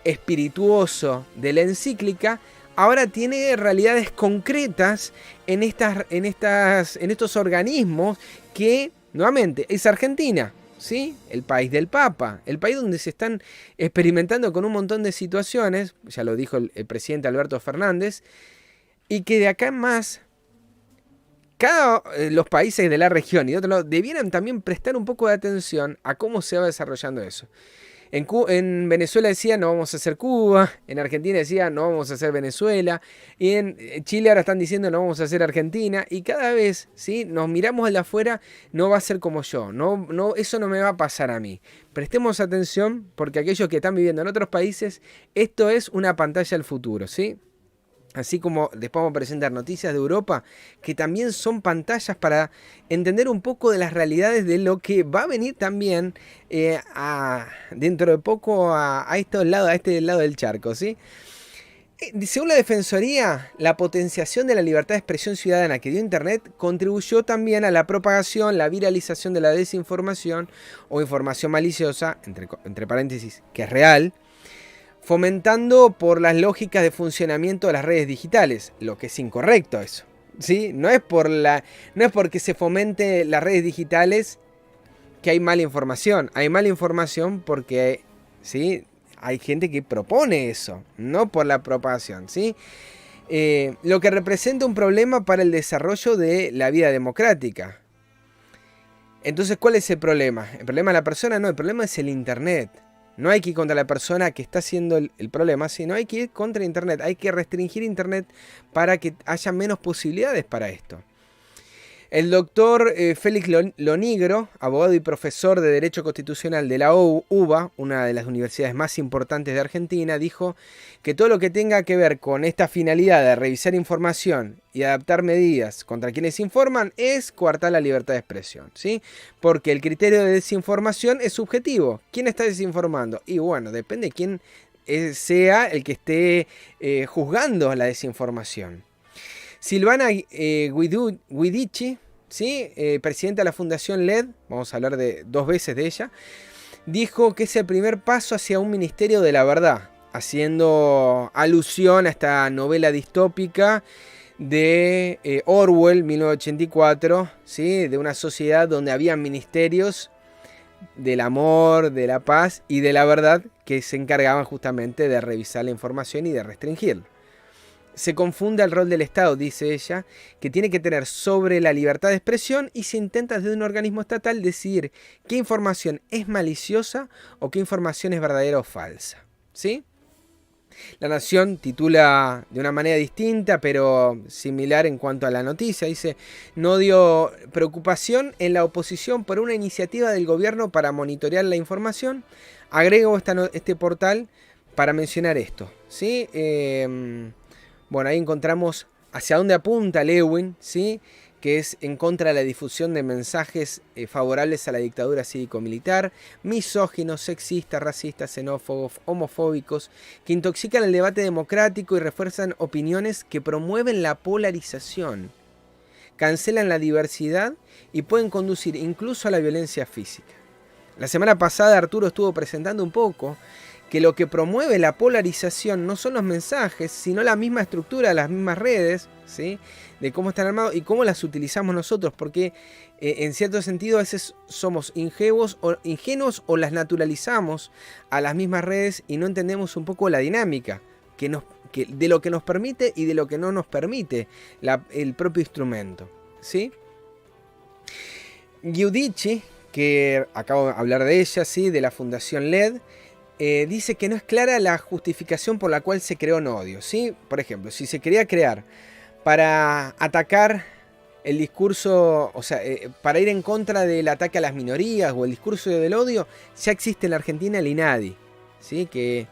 espirituoso de la encíclica, ahora tiene realidades concretas en estos organismos que, nuevamente, es Argentina, ¿sí? El país del Papa, el país donde se están experimentando con un montón de situaciones, ya lo dijo el presidente Alberto Fernández, y que de acá en más, los países de la región y de otro lado debieran también prestar un poco de atención a cómo se va desarrollando eso. En Venezuela decía no vamos a hacer Cuba, en Argentina decía no vamos a hacer Venezuela, y en Chile ahora están diciendo no vamos a hacer Argentina, y cada vez, ¿sí?, nos miramos al de afuera, no va a ser como yo, eso no me va a pasar a mí. Prestemos atención porque aquellos que están viviendo en otros países, esto es una pantalla del futuro, ¿sí? Así como después vamos a presentar noticias de Europa, que también son pantallas para entender un poco de las realidades de lo que va a venir también dentro de poco a este lado del charco, ¿sí? Según la Defensoría, la potenciación de la libertad de expresión ciudadana que dio Internet contribuyó también a la propagación, la viralización de la desinformación o información maliciosa, entre paréntesis, que es real, fomentando por las lógicas de funcionamiento de las redes digitales, lo que es incorrecto eso, ¿sí? No es porque se fomente las redes digitales que hay mala información porque, ¿sí?, hay gente que propone eso, no por la propagación, ¿sí? Lo que representa un problema para el desarrollo de la vida democrática. Entonces, ¿cuál es el problema? ¿El problema de la persona? No, el problema es el Internet. No hay que ir contra la persona que está haciendo el problema, sino hay que ir contra Internet. Hay que restringir Internet para que haya menos posibilidades para esto. El doctor Félix Lonigro, abogado y profesor de Derecho Constitucional de la UBA, una de las universidades más importantes de Argentina, dijo que todo lo que tenga que ver con esta finalidad de revisar información y adaptar medidas contra quienes informan es coartar la libertad de expresión, ¿sí? Porque el criterio de desinformación es subjetivo. ¿Quién está desinformando? Y bueno, depende de quién sea el que esté juzgando la desinformación. Silvana Guidici, ¿sí?, presidenta de la Fundación LED, vamos a hablar dos veces de ella, dijo que es el primer paso hacia un ministerio de la verdad, haciendo alusión a esta novela distópica de Orwell, 1984, ¿sí?, de una sociedad donde había ministerios del amor, de la paz y de la verdad que se encargaban justamente de revisar la información y de restringirla. Se confunde el rol del Estado, dice ella, que tiene que tener sobre la libertad de expresión y se intenta desde un organismo estatal decidir qué información es maliciosa o qué información es verdadera o falsa, ¿sí? La Nación titula de una manera distinta, pero similar en cuanto a la noticia. Dice, no dio preocupación en la oposición por una iniciativa del gobierno para monitorear la información. Agrego este portal para mencionar esto, ¿sí? Bueno, ahí encontramos hacia dónde apunta Lewin, ¿sí?, que es en contra de la difusión de mensajes favorables a la dictadura cívico-militar, misóginos, sexistas, racistas, xenófobos, homofóbicos, que intoxican el debate democrático y refuerzan opiniones que promueven la polarización, cancelan la diversidad y pueden conducir incluso a la violencia física. La semana pasada Arturo estuvo presentando un poco que lo que promueve la polarización no son los mensajes, sino la misma estructura de las mismas redes, ¿sí?, de cómo están armados y cómo las utilizamos nosotros, porque en cierto sentido a veces somos ingenuos o las naturalizamos a las mismas redes y no entendemos un poco la dinámica de lo que nos permite y de lo que no nos permite el propio instrumento, ¿sí? Giudici, que acabo de hablar de ella, ¿sí?, de la Fundación LED, dice que no es clara la justificación por la cual se creó Nodio, ¿sí? Por ejemplo, si se quería crear para atacar el discurso, o sea, para ir en contra del ataque a las minorías o el discurso del odio, ya existe en la Argentina el INADI, ¿sí?, que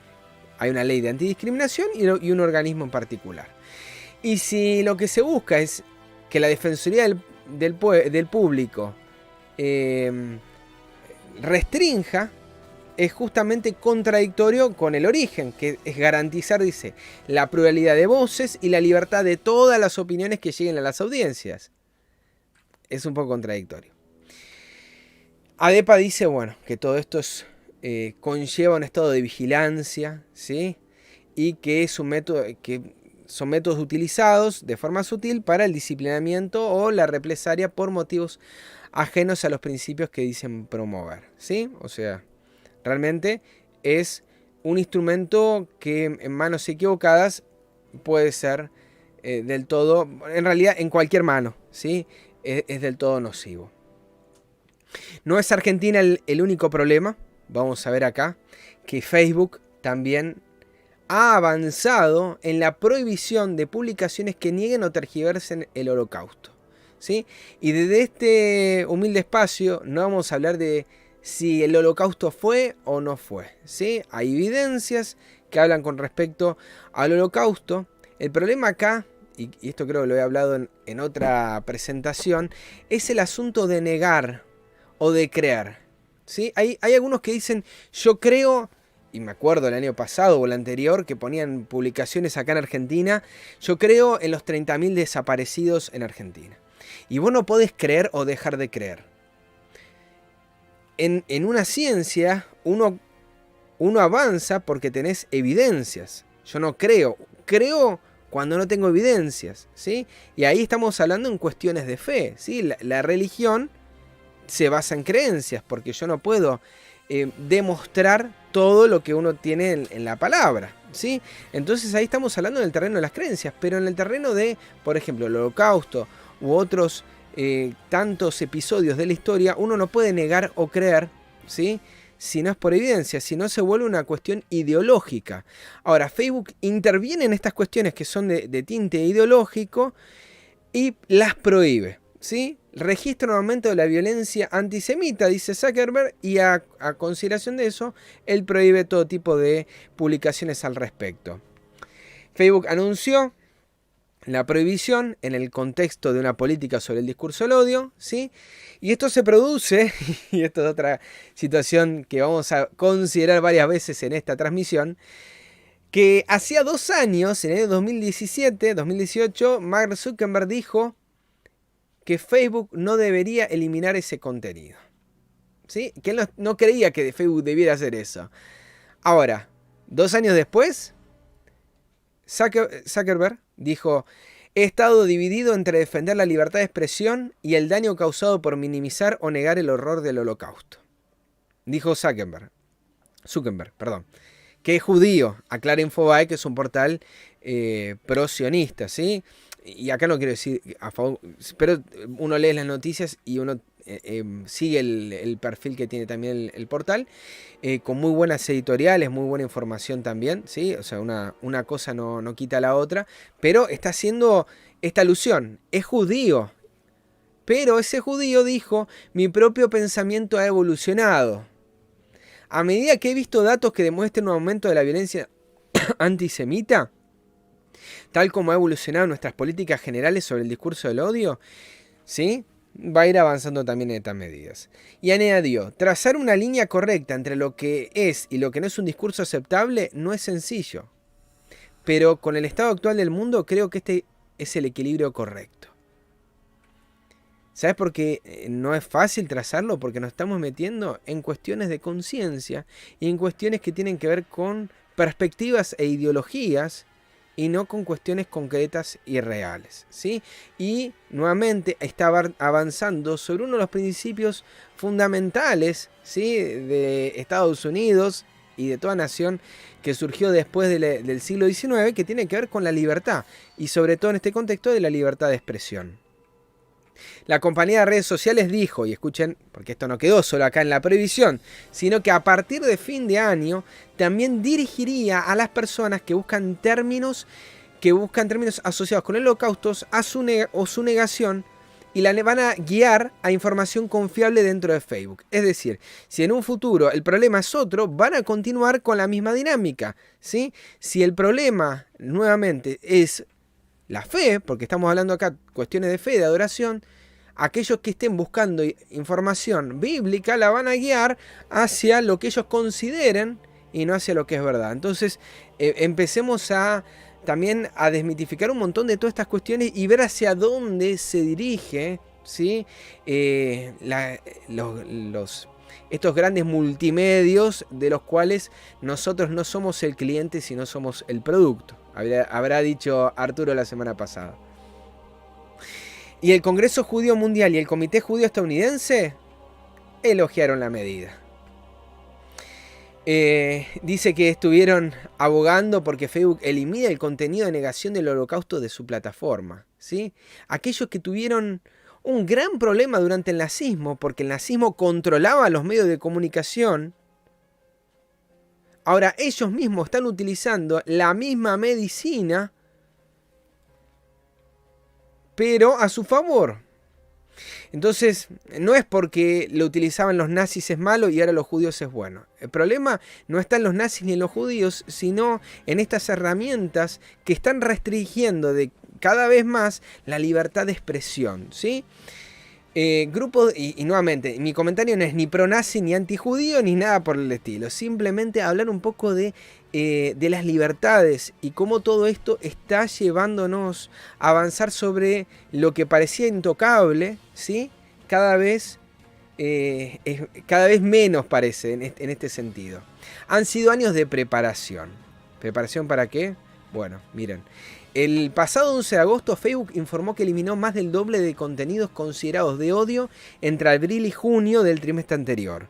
hay una ley de antidiscriminación y un organismo en particular. Y si lo que se busca es que la Defensoría del Público restrinja, es justamente contradictorio con el origen, que es garantizar, dice, la pluralidad de voces y la libertad de todas las opiniones que lleguen a las audiencias. Es un poco contradictorio. ADEPA dice, bueno, que todo esto conlleva un estado de vigilancia, ¿sí? Y que es un método, que son métodos utilizados de forma sutil para el disciplinamiento o la represalia por motivos ajenos a los principios que dicen promover, ¿sí? O sea, realmente es un instrumento que en manos equivocadas puede ser del todo, en realidad en cualquier mano, ¿sí? Es del todo nocivo. No es Argentina el único problema. Vamos a ver acá que Facebook también ha avanzado en la prohibición de publicaciones que nieguen o tergiversen el Holocausto, ¿sí? Y desde este humilde espacio no vamos a hablar de si el Holocausto fue o no fue, ¿sí? Hay evidencias que hablan con respecto al Holocausto. El problema acá, y esto creo que lo he hablado en otra presentación, es el asunto de negar o de creer, ¿sí? Hay algunos que dicen, yo creo, y me acuerdo el año pasado o el anterior que ponían publicaciones acá en Argentina, yo creo en los 30.000 desaparecidos en Argentina. Y vos no podés creer o dejar de creer. En una ciencia uno avanza porque tenés evidencias. Yo no creo, creo cuando no tengo evidencias, ¿sí? Y ahí estamos hablando en cuestiones de fe, ¿sí? La religión se basa en creencias, porque yo no puedo demostrar todo lo que uno tiene en la palabra, ¿sí? Entonces ahí estamos hablando del terreno de las creencias, pero en el terreno de, por ejemplo, el Holocausto u otros tantos episodios de la historia, uno no puede negar o creer, ¿sí? Si no es por evidencia, si no se vuelve una cuestión ideológica. Ahora, Facebook interviene en estas cuestiones que son de tinte ideológico y las prohíbe, ¿sí? Registra un aumento de la violencia antisemita, dice Zuckerberg, y a consideración de eso, él prohíbe todo tipo de publicaciones al respecto. Facebook anunció la prohibición en el contexto de una política sobre el discurso del odio, ¿sí? Y esto se produce, y esto es otra situación que vamos a considerar varias veces en esta transmisión, que hacía 2 años, en el año 2018, Mark Zuckerberg dijo que Facebook no debería eliminar ese contenido, ¿sí? Que él no creía que Facebook debiera hacer eso. Ahora, 2 años después, Zuckerberg dijo: he estado dividido entre defender la libertad de expresión y el daño causado por minimizar o negar el horror del Holocausto. Dijo Zuckerberg, que es judío. Aclara Infobae, que es un portal pro-sionista, ¿sí? Y acá no quiero decir a favor, pero uno lee las noticias y uno sigue el perfil que tiene también el portal, con muy buenas editoriales, muy buena información también, ¿sí? O sea, una cosa no quita la otra, pero está haciendo esta alusión, es judío, pero ese judío dijo: mi propio pensamiento ha evolucionado. A medida que he visto datos que demuestran un aumento de la violencia antisemita, tal como ha evolucionado nuestras políticas generales sobre el discurso del odio, ¿sí?, va a ir avanzando también en estas medidas. Y añadió: trazar una línea correcta entre lo que es y lo que no es un discurso aceptable no es sencillo, pero con el estado actual del mundo creo que este es el equilibrio correcto. ¿Sabes por qué no es fácil trazarlo? Porque nos estamos metiendo en cuestiones de conciencia y en cuestiones que tienen que ver con perspectivas e ideologías y no con cuestiones concretas y reales, ¿sí? Y nuevamente está avanzando sobre uno de los principios fundamentales, ¿sí?, de Estados Unidos y de toda nación que surgió después del siglo XIX, que tiene que ver con la libertad y sobre todo en este contexto de la libertad de expresión. La compañía de redes sociales dijo, y escuchen, porque esto no quedó solo acá en la prohibición, sino que a partir de fin de año también dirigiría a las personas que buscan términos asociados con el holocausto o su negación, y la van a guiar a información confiable dentro de Facebook. Es decir, si en un futuro el problema es otro, van a continuar con la misma dinámica, ¿sí? Si el problema nuevamente es la fe, porque estamos hablando acá cuestiones de fe, de adoración, aquellos que estén buscando información bíblica la van a guiar hacia lo que ellos consideren y no hacia lo que es verdad. Entonces empecemos también a desmitificar un montón de todas estas cuestiones y ver hacia dónde se dirige, ¿sí?, los estos grandes multimedios de los cuales nosotros no somos el cliente, sino somos el producto. Habrá dicho Arturo la semana pasada. Y el Congreso Judío Mundial y el Comité Judío Estadounidense elogiaron la medida. Dice que estuvieron abogando porque Facebook elimina el contenido de negación del holocausto de su plataforma, ¿sí? Aquellos que tuvieron un gran problema durante el nazismo, porque el nazismo controlaba los medios de comunicación, ahora ellos mismos están utilizando la misma medicina, pero a su favor. Entonces, no es porque lo utilizaban los nazis es malo y ahora los judíos es bueno. El problema no está en los nazis ni en los judíos, sino en estas herramientas que están restringiendo cada vez más la libertad de expresión, ¿sí? Grupos, y nuevamente, mi comentario no es ni pro-nazi, ni anti-judío, ni nada por el estilo. Simplemente hablar un poco de las libertades y cómo todo esto está llevándonos a avanzar sobre lo que parecía intocable, ¿sí? Cada vez menos parece en este sentido. Han sido años de preparación. ¿Preparación para qué? Bueno, miren. El pasado 11 de agosto Facebook informó que eliminó más del doble de contenidos considerados de odio entre abril y junio del trimestre anterior.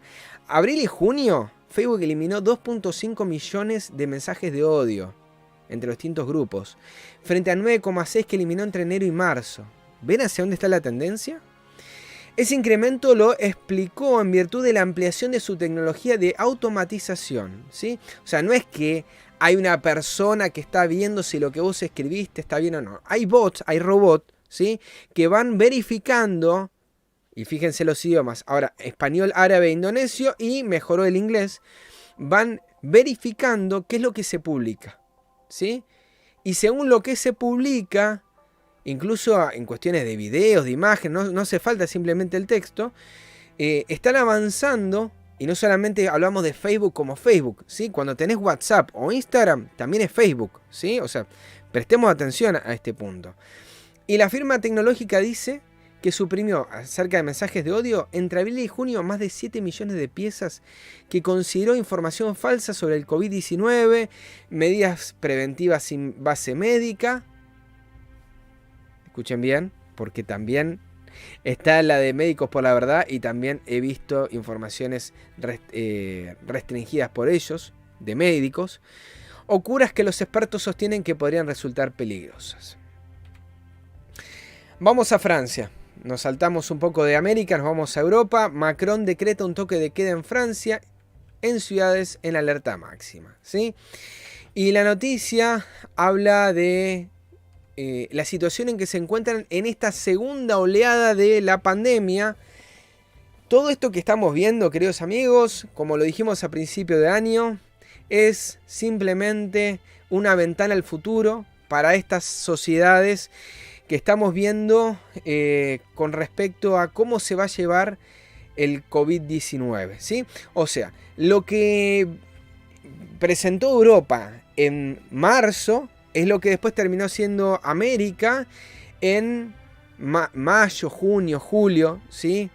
Abril y junio, Facebook eliminó 2.5 millones de mensajes de odio entre los distintos grupos, frente a 9,6 que eliminó entre enero y marzo. ¿Ven hacia dónde está la tendencia? Ese incremento lo explicó en virtud de la ampliación de su tecnología de automatización, ¿sí? O sea, no es que hay una persona que está viendo si lo que vos escribiste está bien o no. Hay bots, hay robots, ¿sí? Que van verificando, y fíjense los idiomas, ahora español, árabe, indonesio, y mejoró el inglés, van verificando qué es lo que se publica, ¿sí? Y según lo que se publica, incluso en cuestiones de videos, de imágenes, no hace falta simplemente el texto, están avanzando. Y no solamente hablamos de Facebook como Facebook, ¿sí? Cuando tenés WhatsApp o Instagram, también es Facebook, ¿sí? O sea, prestemos atención a este punto. Y la firma tecnológica dice que suprimió acerca de mensajes de odio entre abril y junio más de 7 millones de piezas que consideró información falsa sobre el COVID-19, medidas preventivas sin base médica. Escuchen bien, porque también está la de Médicos por la Verdad y también he visto informaciones restringidas por ellos, de médicos, o curas que los expertos sostienen que podrían resultar peligrosas. Vamos a Francia, nos saltamos un poco de América, nos vamos a Europa. Macron decreta un toque de queda en Francia, en ciudades en alerta máxima, ¿sí? Y la noticia habla de la situación en que se encuentran en esta segunda oleada de la pandemia. Todo esto que estamos viendo, queridos amigos, como lo dijimos a principio de año, es simplemente una ventana al futuro para estas sociedades que estamos viendo con respecto a cómo se va a llevar el COVID-19, ¿sí? O sea, lo que presentó Europa en marzo es lo que después terminó siendo América en mayo, junio, julio, ¿sí?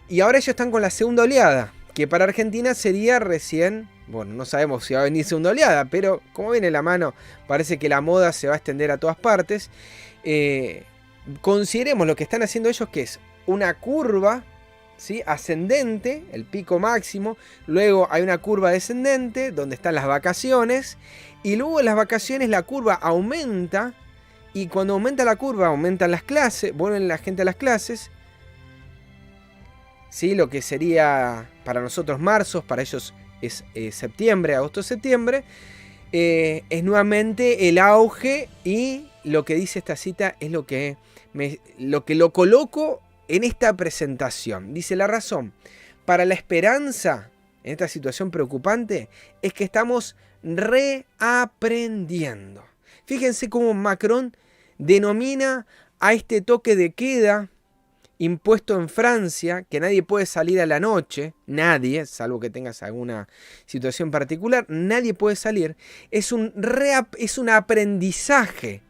Y ahora ellos están con la segunda oleada, que para Argentina sería recién, bueno, no sabemos si va a venir segunda oleada, pero como viene la mano, parece que la moda se va a extender a todas partes. Consideremos lo que están haciendo ellos, que es una curva, ¿sí?, ascendente, el pico máximo, luego hay una curva descendente, donde están las vacaciones, y luego en las vacaciones la curva aumenta, y cuando aumenta la curva, aumentan las clases, vuelven la gente a las clases, ¿sí? Lo que sería para nosotros marzo, para ellos es septiembre, agosto, septiembre, es nuevamente el auge, y lo que dice esta cita es lo que lo coloco en esta presentación. Dice: la razón para la esperanza en esta situación preocupante es que estamos reaprendiendo. Fíjense cómo Macron denomina a este toque de queda impuesto en Francia, que nadie puede salir a la noche, nadie, salvo que tengas alguna situación particular, nadie puede salir. Es un aprendizaje.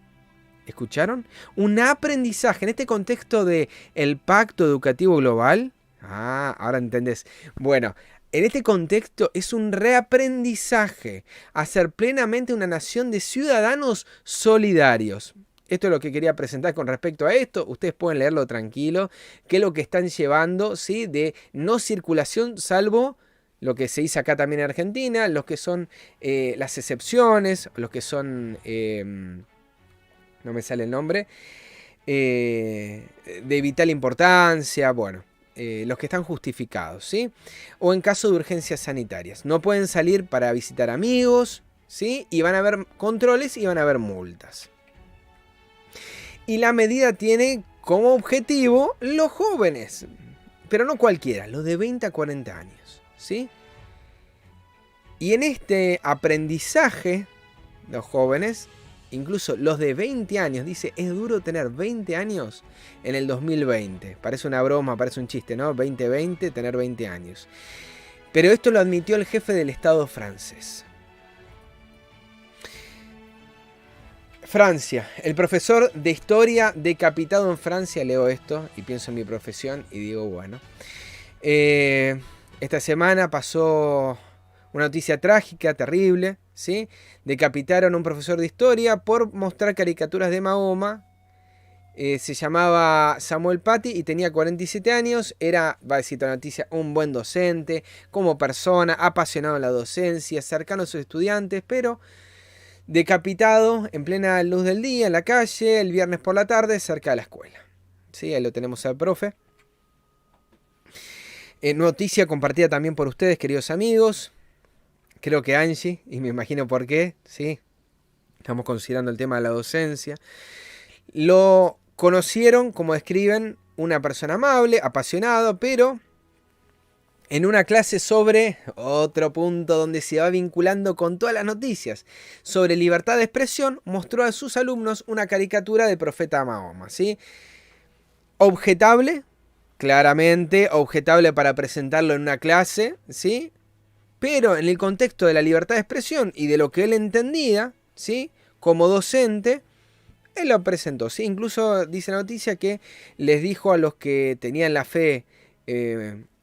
¿Escucharon? Un aprendizaje en este contexto de el Pacto Educativo Global. Ah, ahora entendés. Bueno, en este contexto es un reaprendizaje a ser plenamente una nación de ciudadanos solidarios. Esto es lo que quería presentar con respecto a esto. Ustedes pueden leerlo tranquilo, que es lo que están llevando, ¿sí? De no circulación, salvo lo que se dice acá también en Argentina, los que son las excepciones, los que son, no me sale el nombre, de vital importancia, bueno, los que están justificados, ¿sí? O en caso de urgencias sanitarias. No pueden salir para visitar amigos, ¿sí? Y van a haber controles y van a haber multas. Y la medida tiene como objetivo los jóvenes, pero no cualquiera, los de 20 a 40 años, ¿sí? Y en este aprendizaje, los jóvenes, incluso los de 20 años, dice, es duro tener 20 años en el 2020. Parece una broma, parece un chiste, ¿no? 2020, tener 20 años. Pero esto lo admitió el jefe del Estado francés. Francia, el profesor de historia decapitado en Francia, leo esto y pienso en mi profesión y digo, bueno. Esta semana pasó una noticia trágica, terrible, ¿sí? Decapitaron a un profesor de historia por mostrar caricaturas de Mahoma. Se llamaba Samuel Paty y tenía 47 años. Era, va a decir la noticia, un buen docente, como persona, apasionado en la docencia, cercano a sus estudiantes, pero decapitado en plena luz del día en la calle el viernes por la tarde cerca de la escuela. Sí, ahí lo tenemos al profe. Noticia compartida también por ustedes, queridos amigos. Creo que Angie, y me imagino por qué, ¿sí? Estamos considerando el tema de la docencia. Lo conocieron, como describen, una persona amable, apasionado, pero en una clase sobre otro punto donde se va vinculando con todas las noticias sobre libertad de expresión, mostró a sus alumnos una caricatura del profeta Mahoma, ¿sí? Objetable, claramente, objetable para presentarlo en una clase, ¿sí? Pero en el contexto de la libertad de expresión y de lo que él entendía, ¿sí? Como docente, él lo presentó, ¿sí? Incluso dice la noticia que les dijo a los que tenían la fe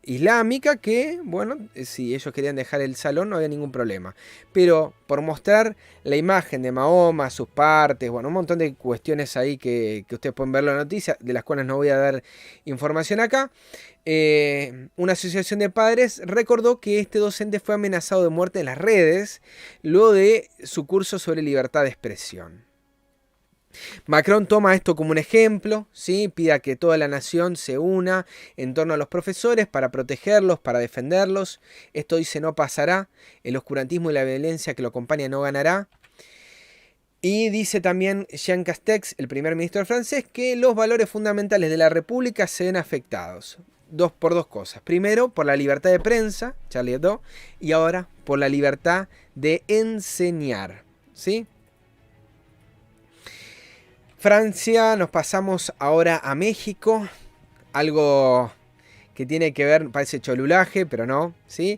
islámica que, bueno, si ellos querían dejar el salón no había ningún problema. Pero por mostrar la imagen de Mahoma, sus partes, bueno, un montón de cuestiones ahí que ustedes pueden ver en la noticia, de las cuales no voy a dar información acá, una asociación de padres recordó que este docente fue amenazado de muerte en las redes luego de su curso sobre libertad de expresión. Macron toma esto como un ejemplo, ¿sí? Pide a que toda la nación se una en torno a los profesores para protegerlos, para defenderlos. Esto dice no pasará, el oscurantismo y la violencia que lo acompaña no ganará. Y dice también Jean Castex, el primer ministro francés, que los valores fundamentales de la República se ven afectados. Por dos cosas. Primero, por la libertad de prensa, Charlie Hebdo, y ahora por la libertad de enseñar, ¿sí? Francia, nos pasamos ahora a México, algo que tiene que ver, parece cholulaje, pero no, ¿sí?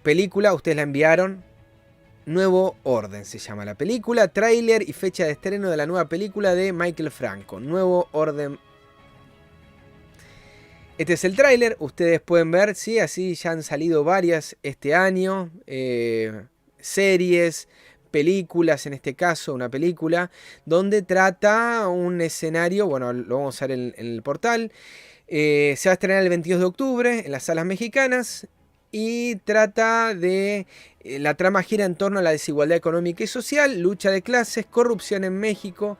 Película, ustedes la enviaron, Nuevo Orden se llama la película, tráiler y fecha de estreno de la nueva película de Michael Franco, Nuevo Orden. Este es el tráiler, ustedes pueden ver, ¿sí? Así ya han salido varias este año, series, películas, en este caso una película donde trata un escenario, bueno, lo vamos a ver en el portal, se va a estrenar el 22 de octubre en las salas mexicanas y trata de, la trama gira en torno a la desigualdad económica y social, lucha de clases, corrupción en México,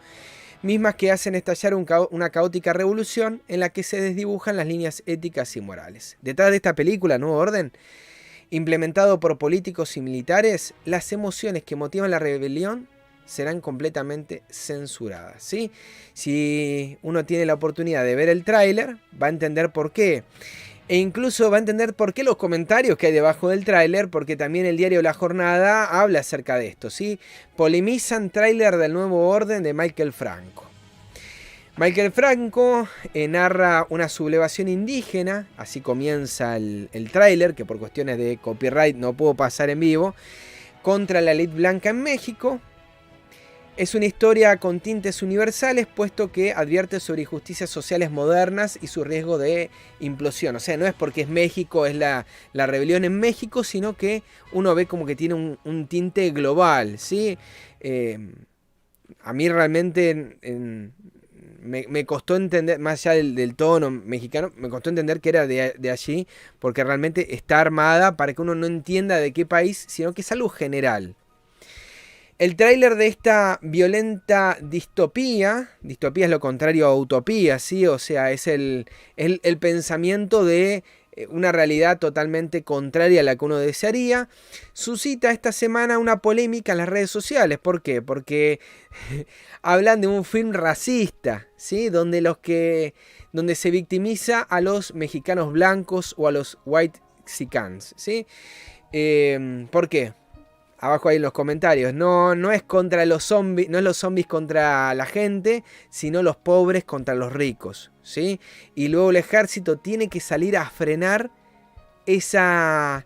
mismas que hacen estallar una caótica revolución en la que se desdibujan las líneas éticas y morales. Detrás de esta película, Nuevo Orden, implementado por políticos y militares, las emociones que motivan la rebelión serán completamente censuradas, ¿sí? Si uno tiene la oportunidad de ver el tráiler, va a entender por qué. E incluso va a entender por qué los comentarios que hay debajo del tráiler, porque también el diario La Jornada habla acerca de esto, ¿sí? Polemizan tráiler del Nuevo Orden de Michael Franco. Michael Franco narra una sublevación indígena, así comienza el tráiler, que por cuestiones de copyright no pudo pasar en vivo, contra la élite blanca en México. Es una historia con tintes universales, puesto que advierte sobre injusticias sociales modernas y su riesgo de implosión. O sea, no es porque es México, es la rebelión en México, sino que uno ve como que tiene un tinte global, ¿sí? A mí realmente me costó entender, más allá del tono mexicano, me costó entender que era de allí, porque realmente está armada para que uno no entienda de qué país, sino que es algo general. El tráiler de esta violenta distopía es lo contrario a utopía, ¿sí? O sea, es el pensamiento de una realidad totalmente contraria a la que uno desearía, suscita esta semana una polémica en las redes sociales. ¿Por qué? Porque hablan de un film racista, ¿sí? Donde se victimiza a los mexicanos blancos o a los whitexicans, ¿sí? ¿Por qué? Abajo ahí en los comentarios, no es contra los zombies, no es los zombies contra la gente, sino los pobres contra los ricos, ¿sí? Y luego el ejército tiene que salir a frenar ese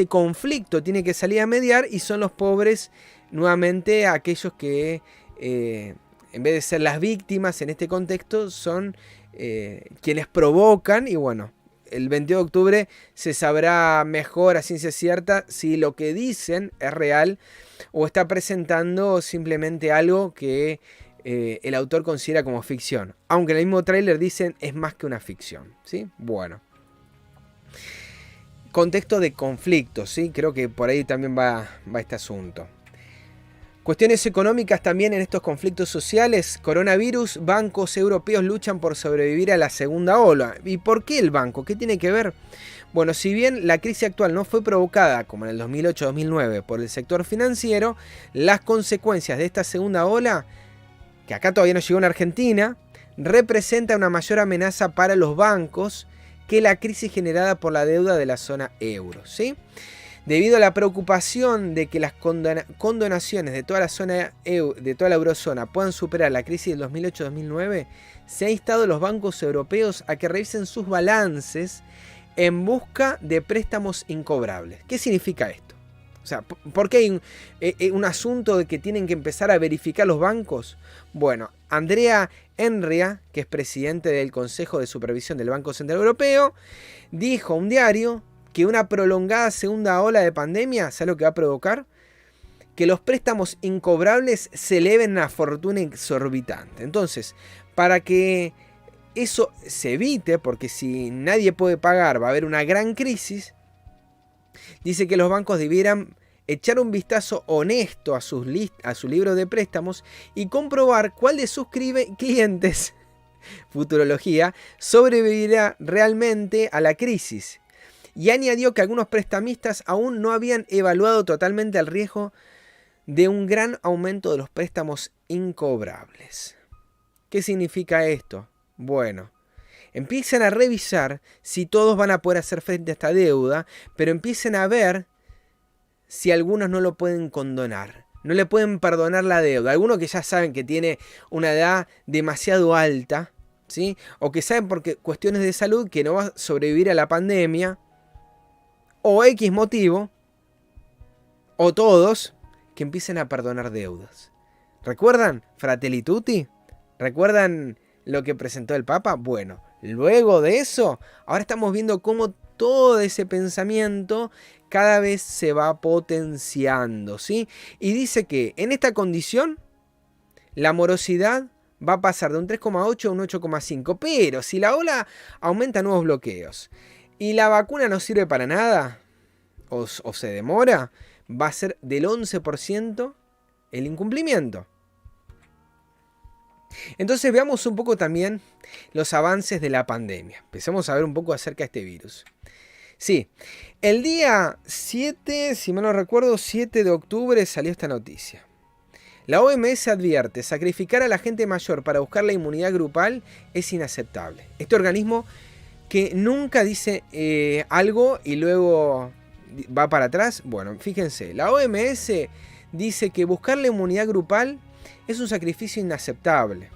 conflicto, tiene que salir a mediar, y son los pobres nuevamente aquellos que en vez de ser las víctimas en este contexto son quienes provocan. Y bueno, el 22 de octubre se sabrá mejor a ciencia cierta si lo que dicen es real o está presentando simplemente algo que el autor considera como ficción. Aunque en el mismo tráiler dicen es más que una ficción, ¿sí? Bueno. Contexto de conflicto, ¿sí? Creo que por ahí también va este asunto. Cuestiones económicas también en estos conflictos sociales. Coronavirus, bancos europeos luchan por sobrevivir a la segunda ola. ¿Y por qué el banco? ¿Qué tiene que ver? Bueno, si bien la crisis actual no fue provocada, como en el 2008-2009, por el sector financiero, las consecuencias de esta segunda ola, que acá todavía no llegó en Argentina, representa una mayor amenaza para los bancos que la crisis generada por la deuda de la zona euro, ¿sí? Debido a la preocupación de que las condonaciones de toda la zona de toda la eurozona puedan superar la crisis del 2008-2009, se ha instado a los bancos europeos a que revisen sus balances en busca de préstamos incobrables. ¿Qué significa esto? O sea, ¿por qué hay un asunto de que tienen que empezar a verificar los bancos? Bueno, Andrea Enria, que es presidente del Consejo de Supervisión del Banco Central Europeo, dijo a un diario que una prolongada segunda ola de pandemia, ¿sabe lo que va a provocar? Que los préstamos incobrables se eleven a una fortuna exorbitante. Entonces, para que eso se evite, porque si nadie puede pagar va a haber una gran crisis, dice que los bancos debieran echar un vistazo honesto a su libro de préstamos y comprobar cuál de sus clientes, futurología, sobrevivirá realmente a la crisis. Y añadió que algunos prestamistas aún no habían evaluado totalmente el riesgo de un gran aumento de los préstamos incobrables. ¿Qué significa esto? Bueno, empiecen a revisar si todos van a poder hacer frente a esta deuda, pero empiecen a ver si algunos no lo pueden condonar. No le pueden perdonar la deuda. Algunos que ya saben que tiene una edad demasiado alta, ¿sí? O que saben por cuestiones de salud que no va a sobrevivir a la pandemia, o X motivo, o todos, que empiecen a perdonar deudas. ¿Recuerdan Fratelli Tutti? ¿Recuerdan lo que presentó el Papa? Bueno, luego de eso, ahora estamos viendo cómo todo ese pensamiento cada vez se va potenciando, ¿sí? Y dice que en esta condición, la morosidad va a pasar de un 3,8 a un 8,5. Pero si la ola aumenta nuevos bloqueos y la vacuna no sirve para nada, o se demora, va a ser del 11% el incumplimiento. Entonces veamos un poco también los avances de la pandemia. Empecemos a ver un poco acerca de este virus. Sí, el día 7, si mal no recuerdo, 7 de octubre salió esta noticia. La OMS advierte, sacrificar a la gente mayor para buscar la inmunidad grupal es inaceptable. Este organismo que nunca dice algo y luego va para atrás. Bueno, fíjense, la OMS dice que buscar la inmunidad grupal es un sacrificio inaceptable,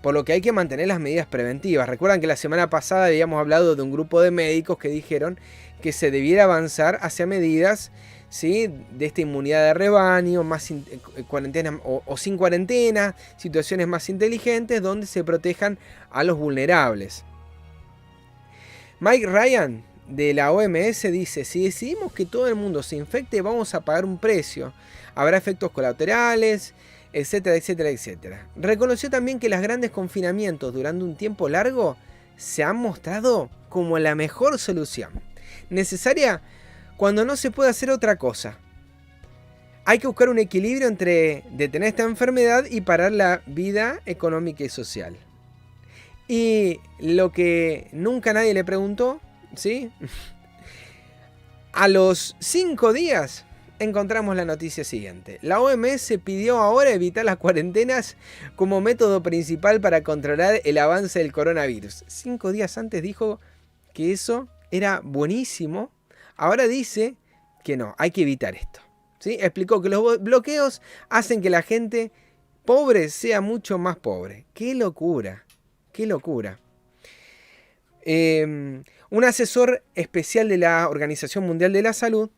por lo que hay que mantener las medidas preventivas. Recuerdan que la semana pasada habíamos hablado de un grupo de médicos que dijeron que se debiera avanzar hacia medidas ¿sí? De esta inmunidad de rebaño, más cuarentena o sin cuarentena, situaciones más inteligentes donde se protejan a los vulnerables. Mike Ryan de la OMS dice, si decidimos que todo el mundo se infecte, vamos a pagar un precio. Habrá efectos colaterales, etcétera, etcétera, etcétera. Reconoció también que los grandes confinamientos durante un tiempo largo se han mostrado como la mejor solución, necesaria cuando no se puede hacer otra cosa. Hay que buscar un equilibrio entre detener esta enfermedad y parar la vida económica y social. Y lo que nunca nadie le preguntó, ¿sí? A los 5 días encontramos la noticia siguiente. La OMS pidió ahora evitar las cuarentenas como método principal para controlar el avance del coronavirus. 5 días antes dijo que eso era buenísimo. Ahora dice que no, hay que evitar esto, ¿sí? Explicó que los bloqueos hacen que la gente pobre sea mucho más pobre. ¡Qué locura! ¡Qué locura! Un asesor especial de la Organización Mundial de la Salud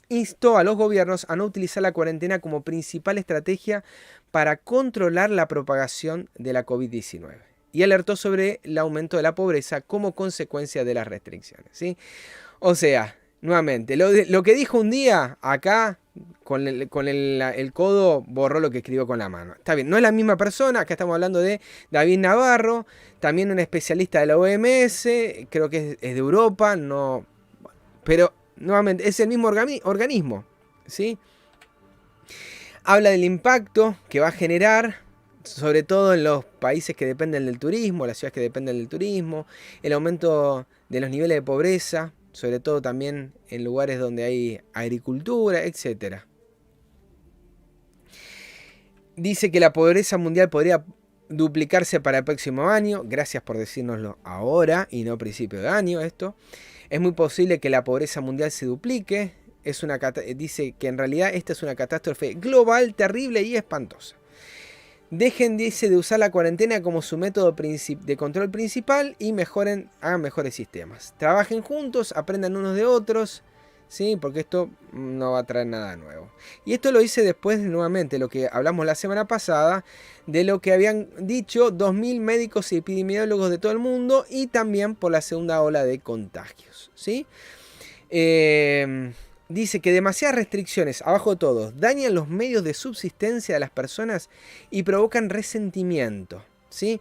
instó a los gobiernos a no utilizar la cuarentena como principal estrategia para controlar la propagación de la COVID-19 y alertó sobre el aumento de la pobreza como consecuencia de las restricciones, ¿sí? O sea, nuevamente, lo que dijo un día acá con el codo borró lo que escribió con la mano. Está bien, no es la misma persona, acá estamos hablando de David Navarro, también un especialista de la OMS, creo que es de Europa, no, pero nuevamente es el mismo organismo, ¿sí? Habla del impacto que va a generar, sobre todo en los países que dependen del turismo, las ciudades que dependen del turismo, el aumento de los niveles de pobreza, sobre todo también en lugares donde hay agricultura, etc. Dice que la pobreza mundial podría duplicarse para el próximo año. Gracias por decírnoslo ahora y no a principio de año esto. Es muy posible que la pobreza mundial se duplique. Dice que en realidad esta es una catástrofe global, terrible y espantosa. Dejen, dice, de usar la cuarentena como su método de control principal y hagan mejores sistemas. Trabajen juntos, aprendan unos de otros, ¿sí? Porque esto no va a traer nada nuevo. Y esto lo hice después, nuevamente, lo que hablamos la semana pasada, de lo que habían dicho 2.000 médicos y epidemiólogos de todo el mundo y también por la segunda ola de contagios, ¿sí? Dice que demasiadas restricciones, abajo de todo, dañan los medios de subsistencia de las personas y provocan resentimiento, ¿sí?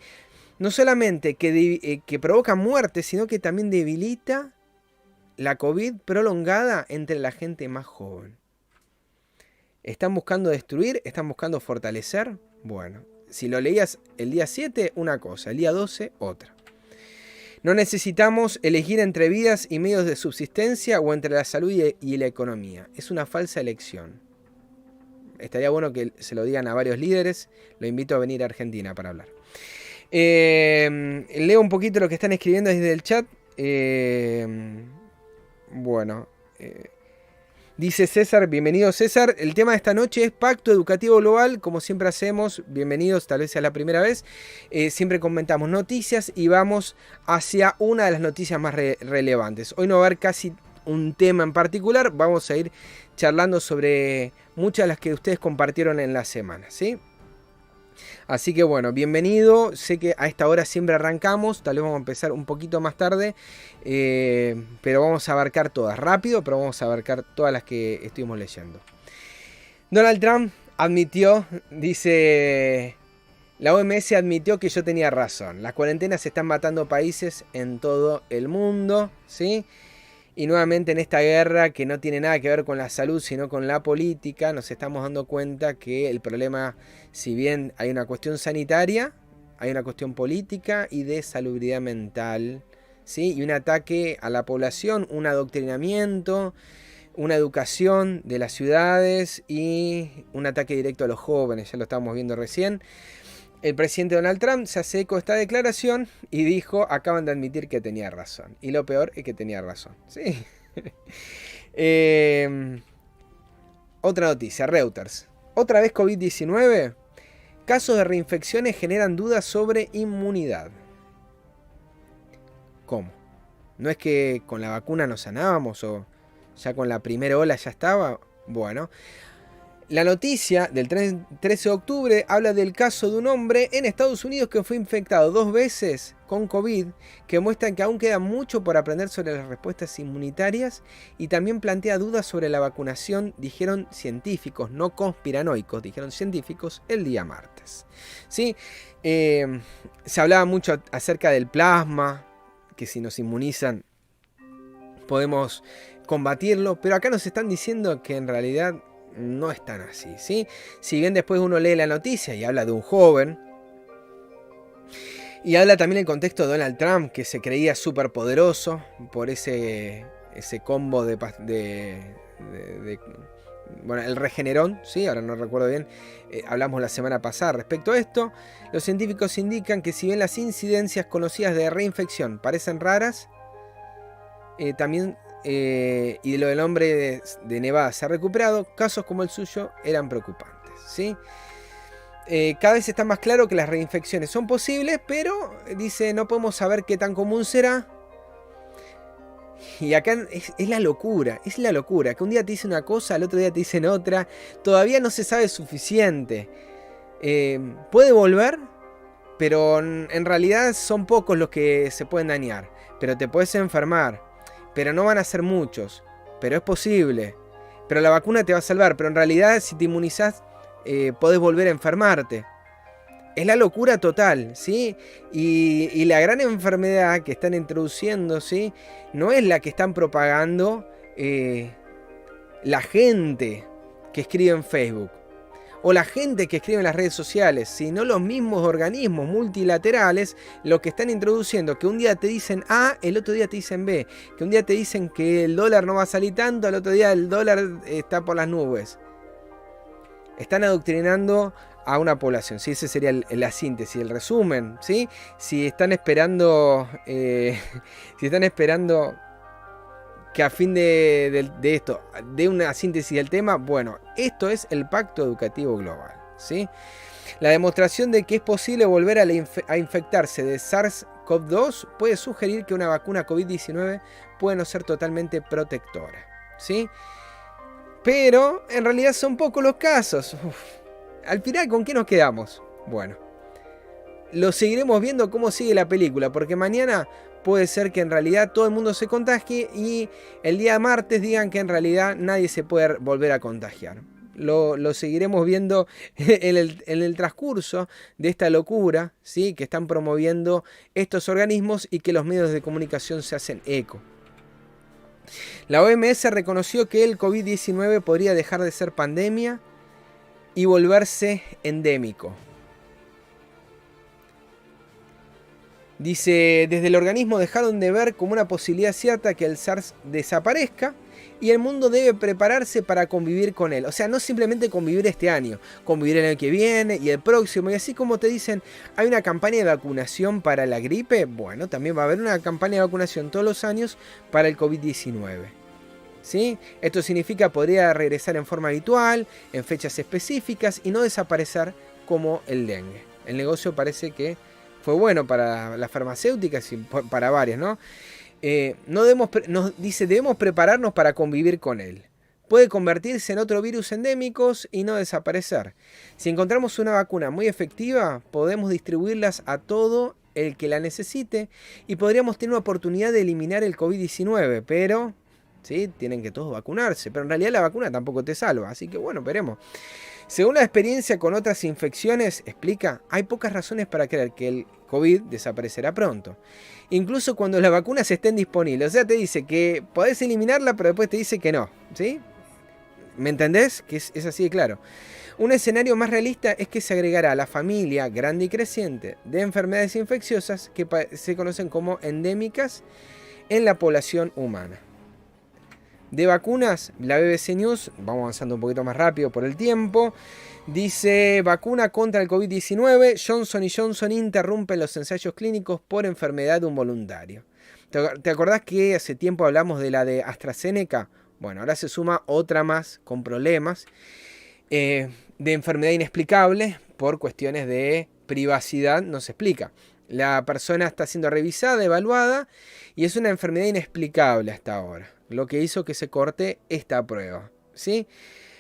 No solamente que provoca muerte, sino que también debilita la COVID prolongada entre la gente más joven. ¿Están buscando destruir? ¿Están buscando fortalecer? Bueno, si lo leías el día 7, una cosa, el día 12, otra. No necesitamos elegir entre vidas y medios de subsistencia o entre la salud y la economía. Es una falsa elección. Estaría bueno que se lo digan a varios líderes. Lo invito a venir a Argentina para hablar. Leo un poquito lo que están escribiendo desde el chat. Dice César, bienvenido César. El tema de esta noche es Pacto Educativo Global, como siempre hacemos. Bienvenidos, tal vez sea la primera vez. Siempre comentamos noticias y vamos hacia una de las noticias más relevantes. Hoy no va a haber casi un tema en particular, vamos a ir charlando sobre muchas de las que ustedes compartieron en la semana, ¿sí? Así que bueno, bienvenido. Sé que a esta hora siempre arrancamos, tal vez vamos a empezar un poquito más tarde, pero vamos a abarcar todas rápido, pero vamos a abarcar todas las que estuvimos leyendo. Donald Trump admitió, dice, la OMS admitió que yo tenía razón. Las cuarentenas están matando países en todo el mundo, ¿sí? Y nuevamente en esta guerra que no tiene nada que ver con la salud, sino con la política, nos estamos dando cuenta que el problema, si bien hay una cuestión sanitaria, hay una cuestión política y de salubridad mental, ¿sí? Y un ataque a la población, un adoctrinamiento, una educación de las ciudades y un ataque directo a los jóvenes, ya lo estábamos viendo recién. El presidente Donald Trump se hace eco de esta declaración y dijo, acaban de admitir que tenía razón. Y lo peor es que tenía razón. Sí. Otra noticia, Reuters. Otra vez COVID-19. Casos de reinfecciones generan dudas sobre inmunidad. ¿Cómo? ¿No es que con la vacuna nos sanábamos o ya con la primera ola ya estaba? Bueno, la noticia del 13 de octubre habla del caso de un hombre en Estados Unidos que fue infectado 2 veces con COVID, que muestran que aún queda mucho por aprender sobre las respuestas inmunitarias y también plantea dudas sobre la vacunación, dijeron científicos, no conspiranoicos, dijeron científicos el día martes. ¿Sí? Se hablaba mucho acerca del plasma, que si nos inmunizan podemos combatirlo, pero acá nos están diciendo que en realidad no es tan así, ¿sí? Si bien después uno lee la noticia y habla de un joven, y habla también el contexto de Donald Trump, que se creía súper poderoso por ese combo bueno, el Regeneron, ¿sí? Ahora no recuerdo bien, hablamos la semana pasada respecto a esto. Los científicos indican que si bien las incidencias conocidas de reinfección parecen raras, también y lo del hombre de Nevada se ha recuperado, casos como el suyo eran preocupantes, ¿sí? Cada vez está más claro que las reinfecciones son posibles, pero dice no podemos saber qué tan común será. Y acá es la locura, que un día te dicen una cosa, al otro día te dicen otra, todavía no se sabe suficiente. Puede volver, pero en realidad son pocos los que se pueden dañar, pero te puedes enfermar. Pero no van a ser muchos, pero es posible. Pero la vacuna te va a salvar, pero en realidad si te inmunizás podés volver a enfermarte. Es la locura total, ¿sí? Y la gran enfermedad que están introduciendo, ¿sí? No es la que están propagando la gente que escribe en Facebook o la gente que escribe en las redes sociales, sino los mismos organismos multilaterales lo que están introduciendo, que un día te dicen A, el otro día te dicen B, que un día te dicen que el dólar no va a salir tanto, al otro día el dólar está por las nubes. Están adoctrinando a una población, ¿sí? Ese sería la síntesis, el resumen, ¿sí? Si están esperando que a fin de esto dé una síntesis del tema, bueno, esto es el Pacto Educativo Global, ¿sí? La demostración de que es posible volver a infectarse de SARS-CoV-2 puede sugerir que una vacuna COVID-19 puede no ser totalmente protectora, ¿sí? Pero en realidad son pocos los casos. Al final, ¿con qué nos quedamos? Bueno, lo seguiremos viendo cómo sigue la película, porque mañana puede ser que en realidad todo el mundo se contagie y el día martes digan que en realidad nadie se puede volver a contagiar. Lo seguiremos viendo en el transcurso de esta locura, ¿sí? Que están promoviendo estos organismos y que los medios de comunicación se hacen eco. La OMS reconoció que el COVID-19 podría dejar de ser pandemia y volverse endémico. Dice, desde el organismo dejaron de ver como una posibilidad cierta que el SARS desaparezca y el mundo debe prepararse para convivir con él. O sea, no simplemente convivir este año, convivir el año que viene y el próximo. Y así como te dicen, hay una campaña de vacunación para la gripe, bueno, también va a haber una campaña de vacunación todos los años para el COVID-19. ¿Sí? Esto significa que podría regresar en forma habitual, en fechas específicas y no desaparecer como el dengue. El negocio parece que fue bueno para las farmacéuticas y para varias, ¿no? Nos dice, debemos prepararnos para convivir con él. Puede convertirse en otro virus endémico y no desaparecer. Si encontramos una vacuna muy efectiva, podemos distribuirlas a todo el que la necesite y podríamos tener una oportunidad de eliminar el COVID-19, pero ¿sí? Tienen que todos vacunarse, pero en realidad la vacuna tampoco te salva, así que bueno, veremos. Según la experiencia con otras infecciones, explica, hay pocas razones para creer que el COVID desaparecerá pronto. Incluso cuando las vacunas estén disponibles. O sea, te dice que podés eliminarla, pero después te dice que no. ¿Sí? ¿Me entendés? Que es así de claro. Un escenario más realista es que se agregará a la familia grande y creciente de enfermedades infecciosas que se conocen como endémicas en la población humana. De vacunas, la BBC News, vamos avanzando un poquito más rápido por el tiempo, dice, vacuna contra el COVID-19, Johnson & Johnson interrumpe los ensayos clínicos por enfermedad de un voluntario. ¿Te acordás que hace tiempo hablamos de la de AstraZeneca? Bueno, ahora se suma otra más con problemas de enfermedad inexplicable por cuestiones de privacidad, no se explica. La persona está siendo revisada, evaluada y es una enfermedad inexplicable hasta ahora, lo que hizo que se corte esta prueba. ¿sí?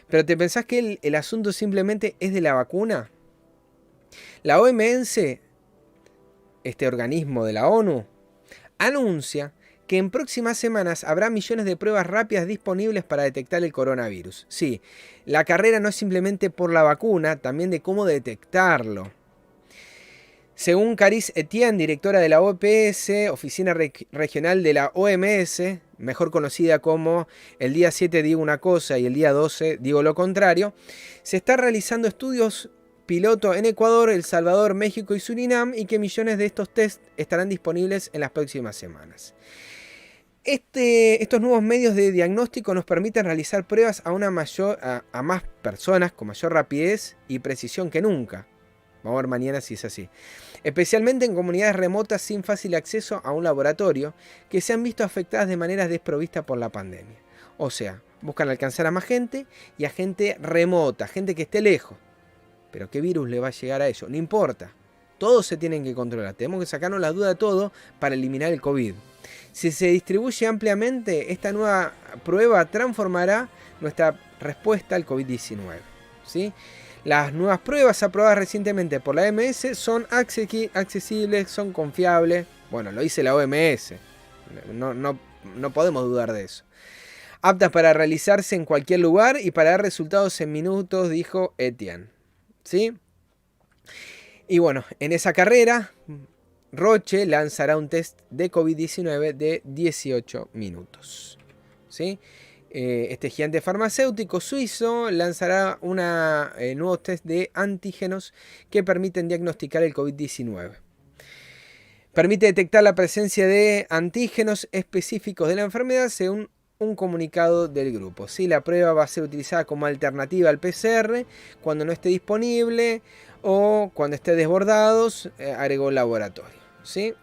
Pero ¿te pensás que el asunto simplemente es de la vacuna? La OMS, este organismo de la ONU, anuncia que en próximas semanas habrá millones de pruebas rápidas disponibles para detectar el coronavirus. Sí, la carrera no es simplemente por la vacuna, también de cómo detectarlo. Según Caris Etienne, directora de la OPS, Oficina Regional de la OMS, mejor conocida como el día 7 digo una cosa y el día 12 digo lo contrario, se están realizando estudios piloto en Ecuador, El Salvador, México y Surinam, y que millones de estos test estarán disponibles en las próximas semanas. Estos nuevos medios de diagnóstico nos permiten realizar pruebas a más personas con mayor rapidez y precisión que nunca. Vamos a ver mañana si es así. Especialmente en comunidades remotas sin fácil acceso a un laboratorio que se han visto afectadas de maneras desprovistas por la pandemia. O sea, buscan alcanzar a más gente y a gente remota, gente que esté lejos. Pero ¿qué virus le va a llegar a ellos? No importa. Todos se tienen que controlar. Tenemos que sacarnos la duda de todo para eliminar el COVID. Si se distribuye ampliamente, esta nueva prueba transformará nuestra respuesta al COVID-19. ¿Sí? Las nuevas pruebas aprobadas recientemente por la OMS son accesibles, son confiables. Bueno, lo dice la OMS. No podemos dudar de eso. Aptas para realizarse en cualquier lugar y para dar resultados en minutos, dijo Etienne. ¿Sí? Y bueno, en esa carrera, Roche lanzará un test de COVID-19 de 18 minutos. ¿Sí? Este gigante farmacéutico suizo lanzará nuevos test de antígenos que permiten diagnosticar el COVID-19. Permite detectar la presencia de antígenos específicos de la enfermedad según un comunicado del grupo. ¿Sí? La prueba va a ser utilizada como alternativa al PCR cuando no esté disponible o cuando esté desbordados, agregó el laboratorio. ¿Sí?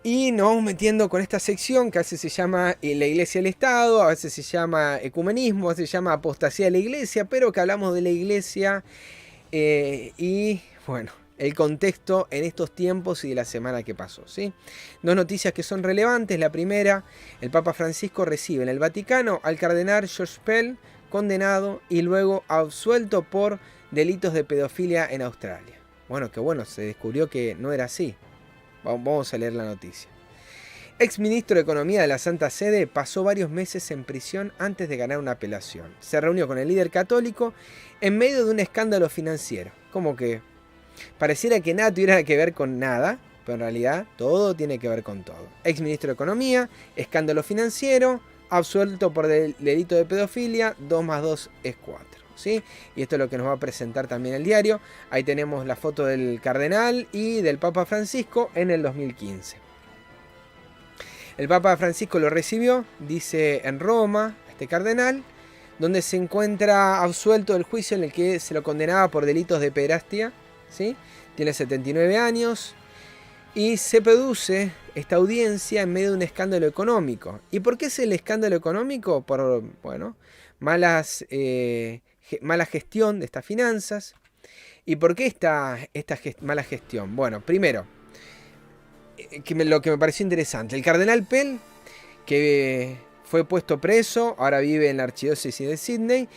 Y nos vamos metiendo con esta sección que a veces se llama la iglesia y el Estado, a veces se llama ecumenismo, a veces se llama apostasía de la iglesia, pero que hablamos de la iglesia y bueno, el contexto en estos tiempos y de la semana que pasó. ¿Sí? Dos noticias que son relevantes. La primera, el Papa Francisco recibe en el Vaticano al cardenal George Pell, condenado y luego absuelto por delitos de pedofilia en Australia. Bueno, que bueno, se descubrió que no era así. Vamos a leer la noticia. Ex ministro de Economía de la Santa Sede pasó varios meses en prisión antes de ganar una apelación. Se reunió con el líder católico en medio de un escándalo financiero. Como que pareciera que nada tuviera que ver con nada, pero en realidad todo tiene que ver con todo. Ex ministro de Economía, escándalo financiero, absuelto por delito de pedofilia, 2 más 2 es 4. ¿Sí? Y esto es lo que nos va a presentar también el diario. Ahí tenemos la foto del cardenal y del Papa Francisco en el 2015. El Papa Francisco lo recibió, dice, en Roma, este cardenal, donde se encuentra absuelto del juicio en el que se lo condenaba por delitos de pederastia. ¿Sí? Tiene 79 años y se produce esta audiencia en medio de un escándalo económico. ¿Y por qué es el escándalo económico? Por, bueno, mala gestión de estas finanzas. ¿Y por qué esta mala gestión? Bueno, primero, lo que me pareció interesante, el cardenal Pell, que fue puesto preso, ahora vive en la archidiócesis de Sydney,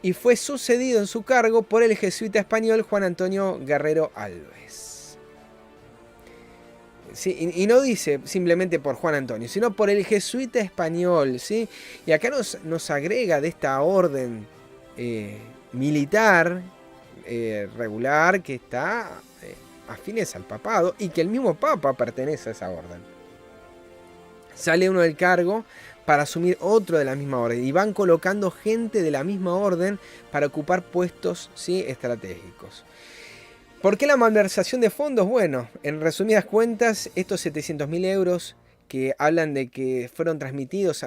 y fue sucedido en su cargo por el jesuita español Juan Antonio Guerrero Alves. ¿Sí? Y no dice simplemente por Juan Antonio, sino por el jesuita español. ¿Sí? Y acá nos agrega de esta orden militar regular que está afines al papado y que el mismo papa pertenece a esa orden. Sale uno del cargo para asumir otro de la misma orden y van colocando gente de la misma orden para ocupar puestos, ¿sí?, estratégicos. ¿Por qué la malversación de fondos? Bueno, en resumidas cuentas, estos 700.000 euros que hablan de que fueron transferidos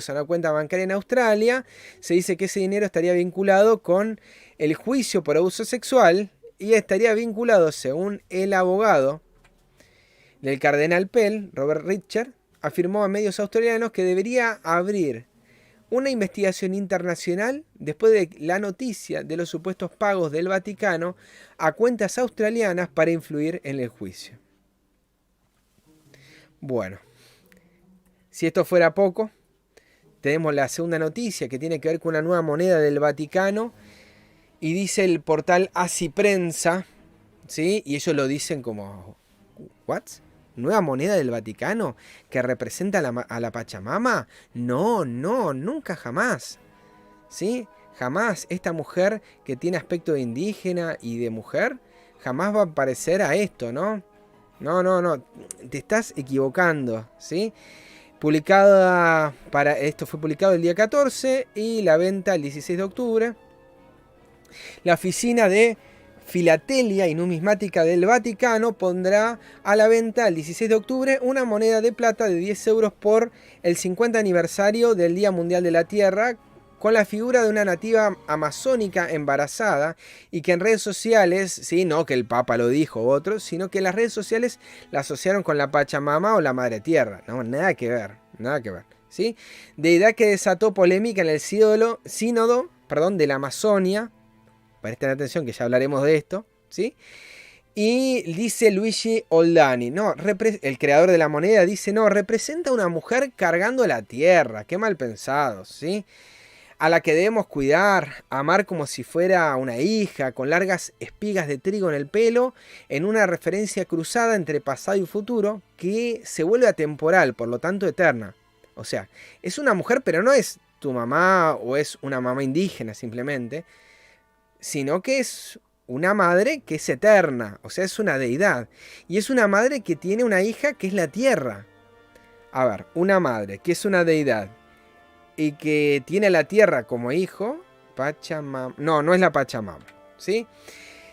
a una cuenta bancaria en Australia, se dice que ese dinero estaría vinculado con el juicio por abuso sexual y estaría vinculado, según el abogado del cardenal Pell, Robert Richter, afirmó a medios australianos que debería abrir una investigación internacional después de la noticia de los supuestos pagos del Vaticano a cuentas australianas para influir en el juicio. Bueno, si esto fuera poco, tenemos la segunda noticia que tiene que ver con una nueva moneda del Vaticano. Y dice el portal Así Prensa, ¿sí? Y ellos lo dicen como, ¿what? ¿Nueva moneda del Vaticano que representa a la Pachamama? No, no, nunca jamás, ¿sí? Jamás esta mujer que tiene aspecto de indígena y de mujer, jamás va a parecer a esto, ¿no? No, no, no, te estás equivocando, ¿sí? Esto fue publicado el día 14 y la venta el 16 de octubre. La oficina de Filatelia y Numismática del Vaticano pondrá a la venta el 16 de octubre una moneda de plata de 10 euros por el 50 aniversario del Día Mundial de la Tierra, con la figura de una nativa amazónica embarazada, y que en redes sociales, ¿sí? No que el Papa lo dijo u otros, sino que en las redes sociales la asociaron con la Pachamama o la Madre Tierra. No, nada que ver, nada que ver, ¿sí? Deidad que desató polémica en el sínodo de la Amazonia. Presten atención que ya hablaremos de esto, ¿sí? Y dice Luigi Oldani, no, el creador de la moneda, dice, no, representa a una mujer cargando la tierra, qué mal pensado, ¿sí? A la que debemos cuidar, amar como si fuera una hija, con largas espigas de trigo en el pelo, en una referencia cruzada entre pasado y futuro, que se vuelve atemporal, por lo tanto eterna. O sea, es una mujer, pero no es tu mamá o es una mamá indígena simplemente, sino que es una madre que es eterna, o sea, es una deidad. Y es una madre que tiene una hija que es la tierra. A ver, una madre que es una deidad y que tiene la tierra como hijo, Pachamama. No, no es la Pachamama, ¿sí?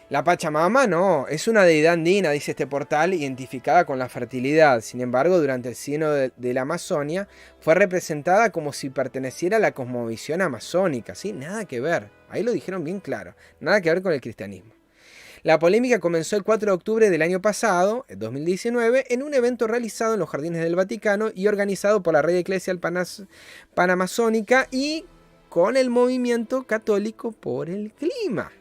La Pachamama no, es una deidad andina, dice este portal, identificada con la fertilidad. Sin embargo, durante el sínodo de la Amazonia, fue representada como si perteneciera a la cosmovisión amazónica, ¿sí? Nada que ver, ahí lo dijeron bien claro, nada que ver con el cristianismo. La polémica comenzó el 4 de octubre del año pasado, 2019, en un evento realizado en los Jardines del Vaticano y organizado por la Red Eclesial Panamazónica y con el Movimiento Católico por el Clima.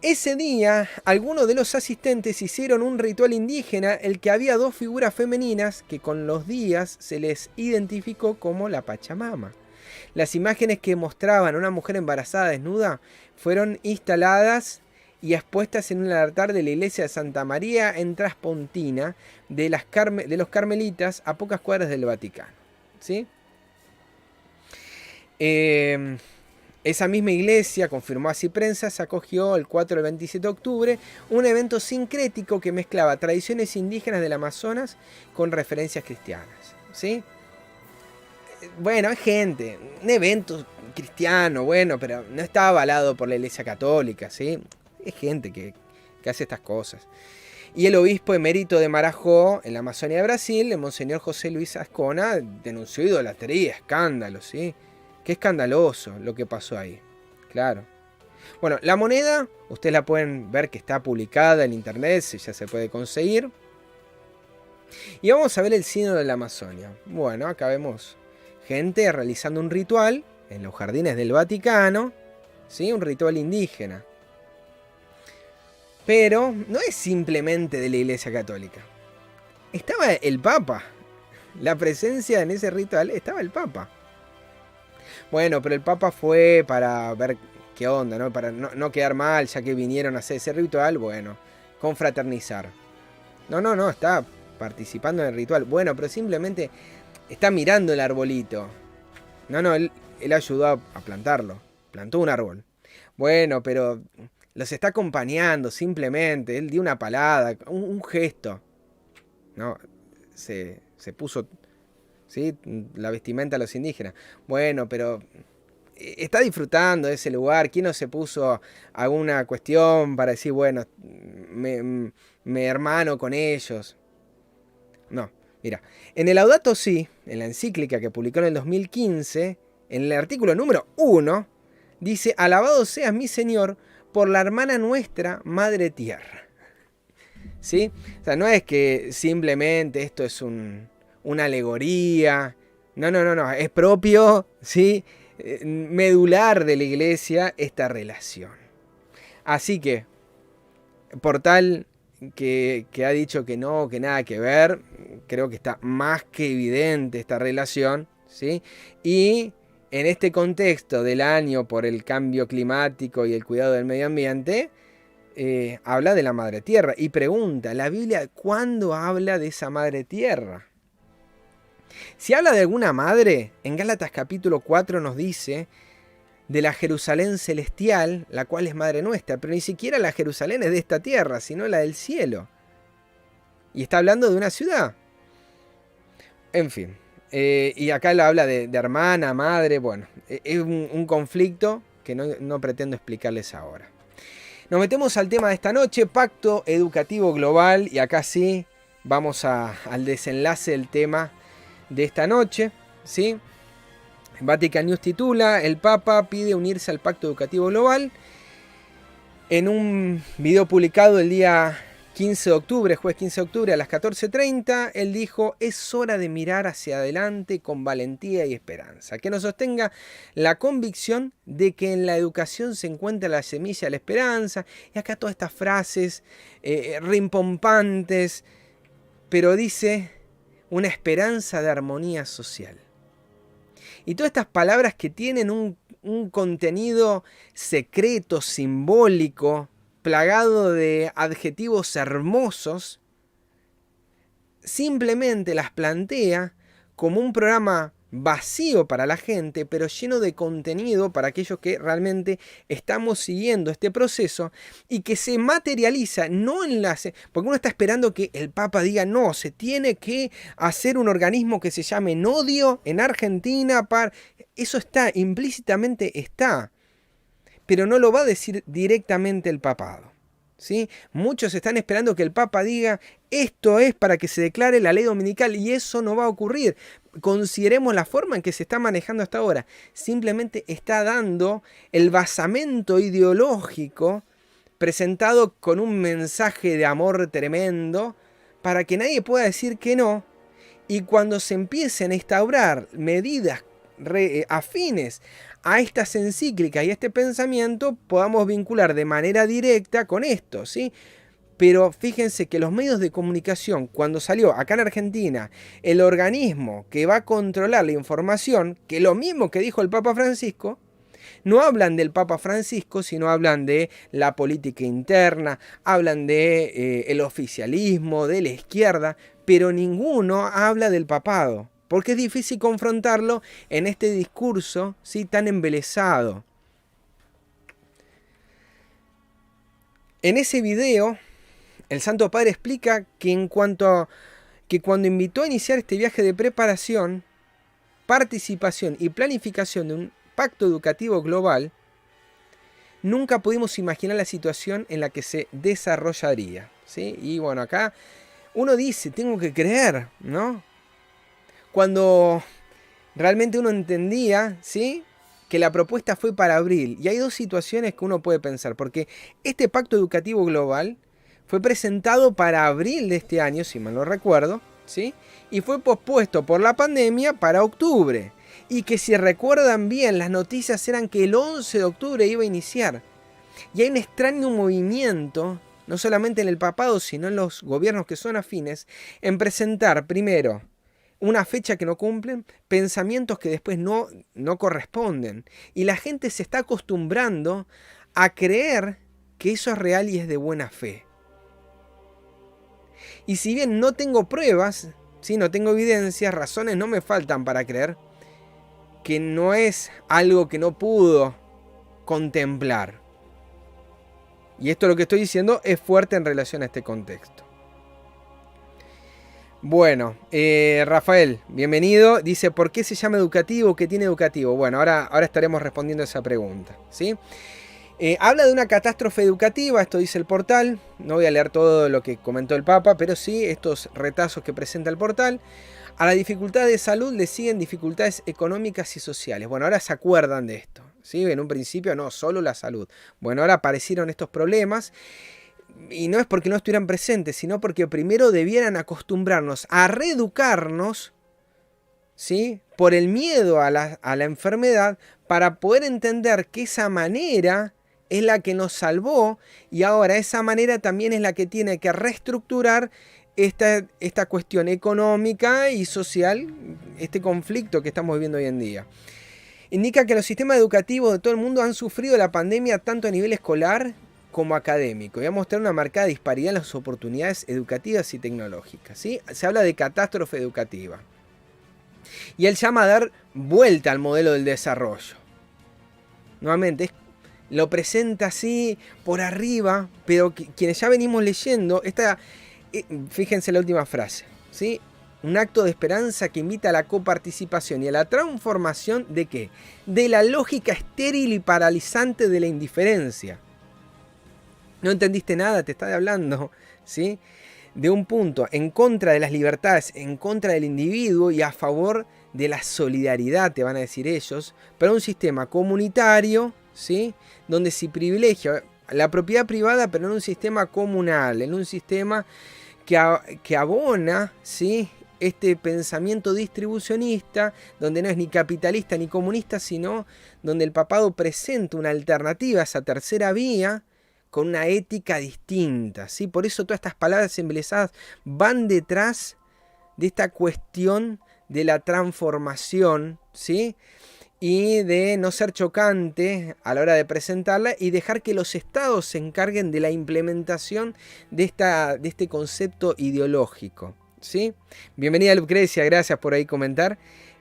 Ese día, algunos de los asistentes hicieron un ritual indígena, el que había dos figuras femeninas que con los días se les identificó como la Pachamama. Las imágenes que mostraban a una mujer embarazada desnuda fueron instaladas y expuestas en un altar de la iglesia de Santa María en Traspontina de los Carmelitas, a pocas cuadras del Vaticano, ¿sí? Esa misma iglesia, confirmó Así Prensa, se acogió el 4 al 27 de octubre un evento sincrético que mezclaba tradiciones indígenas del Amazonas con referencias cristianas, ¿sí? Bueno, hay gente, un evento cristiano, bueno, pero no está avalado por la iglesia católica, ¿sí? Es gente que hace estas cosas. Y el obispo emérito de Marajó, en la Amazonia de Brasil, el monseñor José Luis Ascona, denunció idolatría, escándalo, ¿sí? Qué escandaloso lo que pasó ahí, claro. Bueno, la moneda, ustedes la pueden ver que está publicada en internet, ya se puede conseguir. Y vamos a ver el sínodo de la Amazonia. Bueno, acá vemos gente realizando un ritual en los jardines del Vaticano, ¿sí? Un ritual indígena. Pero no es simplemente de la Iglesia Católica. Estaba el Papa. La presencia en ese ritual estaba el Papa. Bueno, pero el Papa fue para ver qué onda, ¿no? Para no quedar mal, ya que vinieron a hacer ese ritual, bueno, confraternizar. No, está participando en el ritual. Bueno, pero simplemente está mirando el arbolito. No, él ayudó a plantarlo. Plantó un árbol. Bueno, pero los está acompañando simplemente. Él dio una palada, un gesto. No, se puso, ¿sí? La vestimenta a los indígenas. Bueno, pero está disfrutando de ese lugar. ¿Quién no se puso alguna cuestión para decir, bueno, me hermano con ellos? No, mira. En el Laudato Si, en la encíclica que publicó en el 2015, en el artículo número 1, dice: alabado seas mi Señor por la hermana nuestra, Madre Tierra. ¿Sí? O sea, no es que simplemente esto es una alegoría. No. Es propio, ¿sí? Medular de la iglesia esta relación. Así que, portal que ha dicho que no, que nada que ver, creo que está más que evidente esta relación, ¿sí? Y en este contexto del año por el cambio climático y el cuidado del medio ambiente, habla de la madre tierra y pregunta, ¿la Biblia cuándo habla de esa madre tierra? Si habla de alguna madre, en Gálatas capítulo 4 nos dice de la Jerusalén celestial, la cual es madre nuestra, pero ni siquiera la Jerusalén es de esta tierra, sino la del cielo. Y está hablando de una ciudad. En fin, y acá lo habla de hermana, madre, bueno, es un conflicto que no pretendo explicarles ahora. Nos metemos al tema de esta noche, Pacto Educativo Global, y acá sí vamos al desenlace del tema de esta noche, ¿sí? Vatican News titula, el Papa pide unirse al Pacto Educativo Global. En un video publicado el día 15 de octubre, jueves 15 de octubre a las 14:30, él dijo, es hora de mirar hacia adelante con valentía y esperanza, que nos sostenga la convicción de que en la educación se encuentra la semilla de la esperanza, y acá todas estas frases rimpompantes, pero dice una esperanza de armonía social. Y todas estas palabras que tienen un contenido secreto, simbólico, plagado de adjetivos hermosos, simplemente las plantea como un programa vacío para la gente, pero lleno de contenido para aquellos que realmente estamos siguiendo este proceso y que se materializa, no en las... Porque uno está esperando que el Papa diga, no, se tiene que hacer un organismo que se llame Nodio en Argentina. Eso está, implícitamente está, pero no lo va a decir directamente el papado, ¿sí? Muchos están esperando que el Papa diga, esto es para que se declare la ley dominical, y eso no va a ocurrir. Consideremos la forma en que se está manejando hasta ahora. Simplemente está dando el basamento ideológico presentado con un mensaje de amor tremendo para que nadie pueda decir que no. Y cuando se empiecen a instaurar medidas afines a estas encíclicas y a este pensamiento, podamos vincular de manera directa con esto, ¿sí? Pero fíjense que los medios de comunicación, cuando salió acá en Argentina el organismo que va a controlar la información, que es lo mismo que dijo el Papa Francisco, no hablan del Papa Francisco, sino hablan de la política interna, hablan de el oficialismo, de la izquierda, pero ninguno habla del papado, porque es difícil confrontarlo en este discurso, ¿sí?, tan embelesado. En ese video, el Santo Padre explica que en cuanto a que cuando invitó a iniciar este viaje de preparación, participación y planificación de un pacto educativo global, nunca pudimos imaginar la situación en la que se desarrollaría, ¿sí? Y bueno, acá uno dice, tengo que creer, ¿no? Cuando realmente uno entendía, ¿sí?, que la propuesta fue para abril. Y hay dos situaciones que uno puede pensar, porque este pacto educativo global fue presentado para abril de este año, si mal no recuerdo, ¿sí?, y fue pospuesto por la pandemia para octubre. Y que si recuerdan bien, las noticias eran que el 11 de octubre iba a iniciar. Y hay un extraño movimiento, no solamente en el papado, sino en los gobiernos que son afines, en presentar primero una fecha que no cumplen, pensamientos que después no corresponden. Y la gente se está acostumbrando a creer que eso es real y es de buena fe. Y si bien no tengo pruebas, ¿sí?, no tengo evidencias, razones no me faltan para creer que no es algo que no pudo contemplar. Y esto lo que estoy diciendo es fuerte en relación a este contexto. Bueno, Rafael, bienvenido. Dice, ¿por qué se llama educativo? ¿Qué tiene educativo? Bueno, ahora estaremos respondiendo a esa pregunta, ¿sí? Habla de una catástrofe educativa, esto dice el portal. No voy a leer todo lo que comentó el Papa, pero sí estos retazos que presenta el portal. A la dificultad de salud le siguen dificultades económicas y sociales. Bueno, ahora se acuerdan de esto, ¿sí? En un principio no, solo la salud. Bueno, ahora aparecieron estos problemas. Y no es porque no estuvieran presentes, sino porque primero debieran acostumbrarnos a reeducarnos, ¿sí?, por el miedo a la enfermedad, para poder entender que esa manera es la que nos salvó, y ahora esa manera también es la que tiene que reestructurar esta cuestión económica y social, este conflicto que estamos viviendo hoy en día. Indica que los sistemas educativos de todo el mundo han sufrido la pandemia tanto a nivel escolar como académico, y va a mostrar una marcada disparidad en las oportunidades educativas y tecnológicas, ¿sí? Se habla de catástrofe educativa. Y él llama a dar vuelta al modelo del desarrollo. Nuevamente, lo presenta así por arriba, pero quienes ya venimos leyendo, fíjense la última frase, ¿sí? Un acto de esperanza que invita a la coparticipación y a la transformación ¿de qué? De la lógica estéril y paralizante de la indiferencia. No entendiste nada, te está hablando, ¿sí? De un punto en contra de las libertades, en contra del individuo y a favor de la solidaridad, te van a decir ellos, pero un sistema comunitario, ¿sí? Donde se privilegia la propiedad privada, pero en un sistema comunal, en un sistema que abona, ¿sí? Este pensamiento distribucionista, donde no es ni capitalista ni comunista, sino donde el papado presenta una alternativa a esa tercera vía, con una ética distinta, ¿sí? Por eso todas estas palabras embelesadas van detrás de esta cuestión de la transformación, ¿sí? Y de no ser chocante a la hora de presentarla y dejar que los estados se encarguen de la implementación de este concepto ideológico, ¿sí? Bienvenida Lucrecia, gracias por ahí comentar.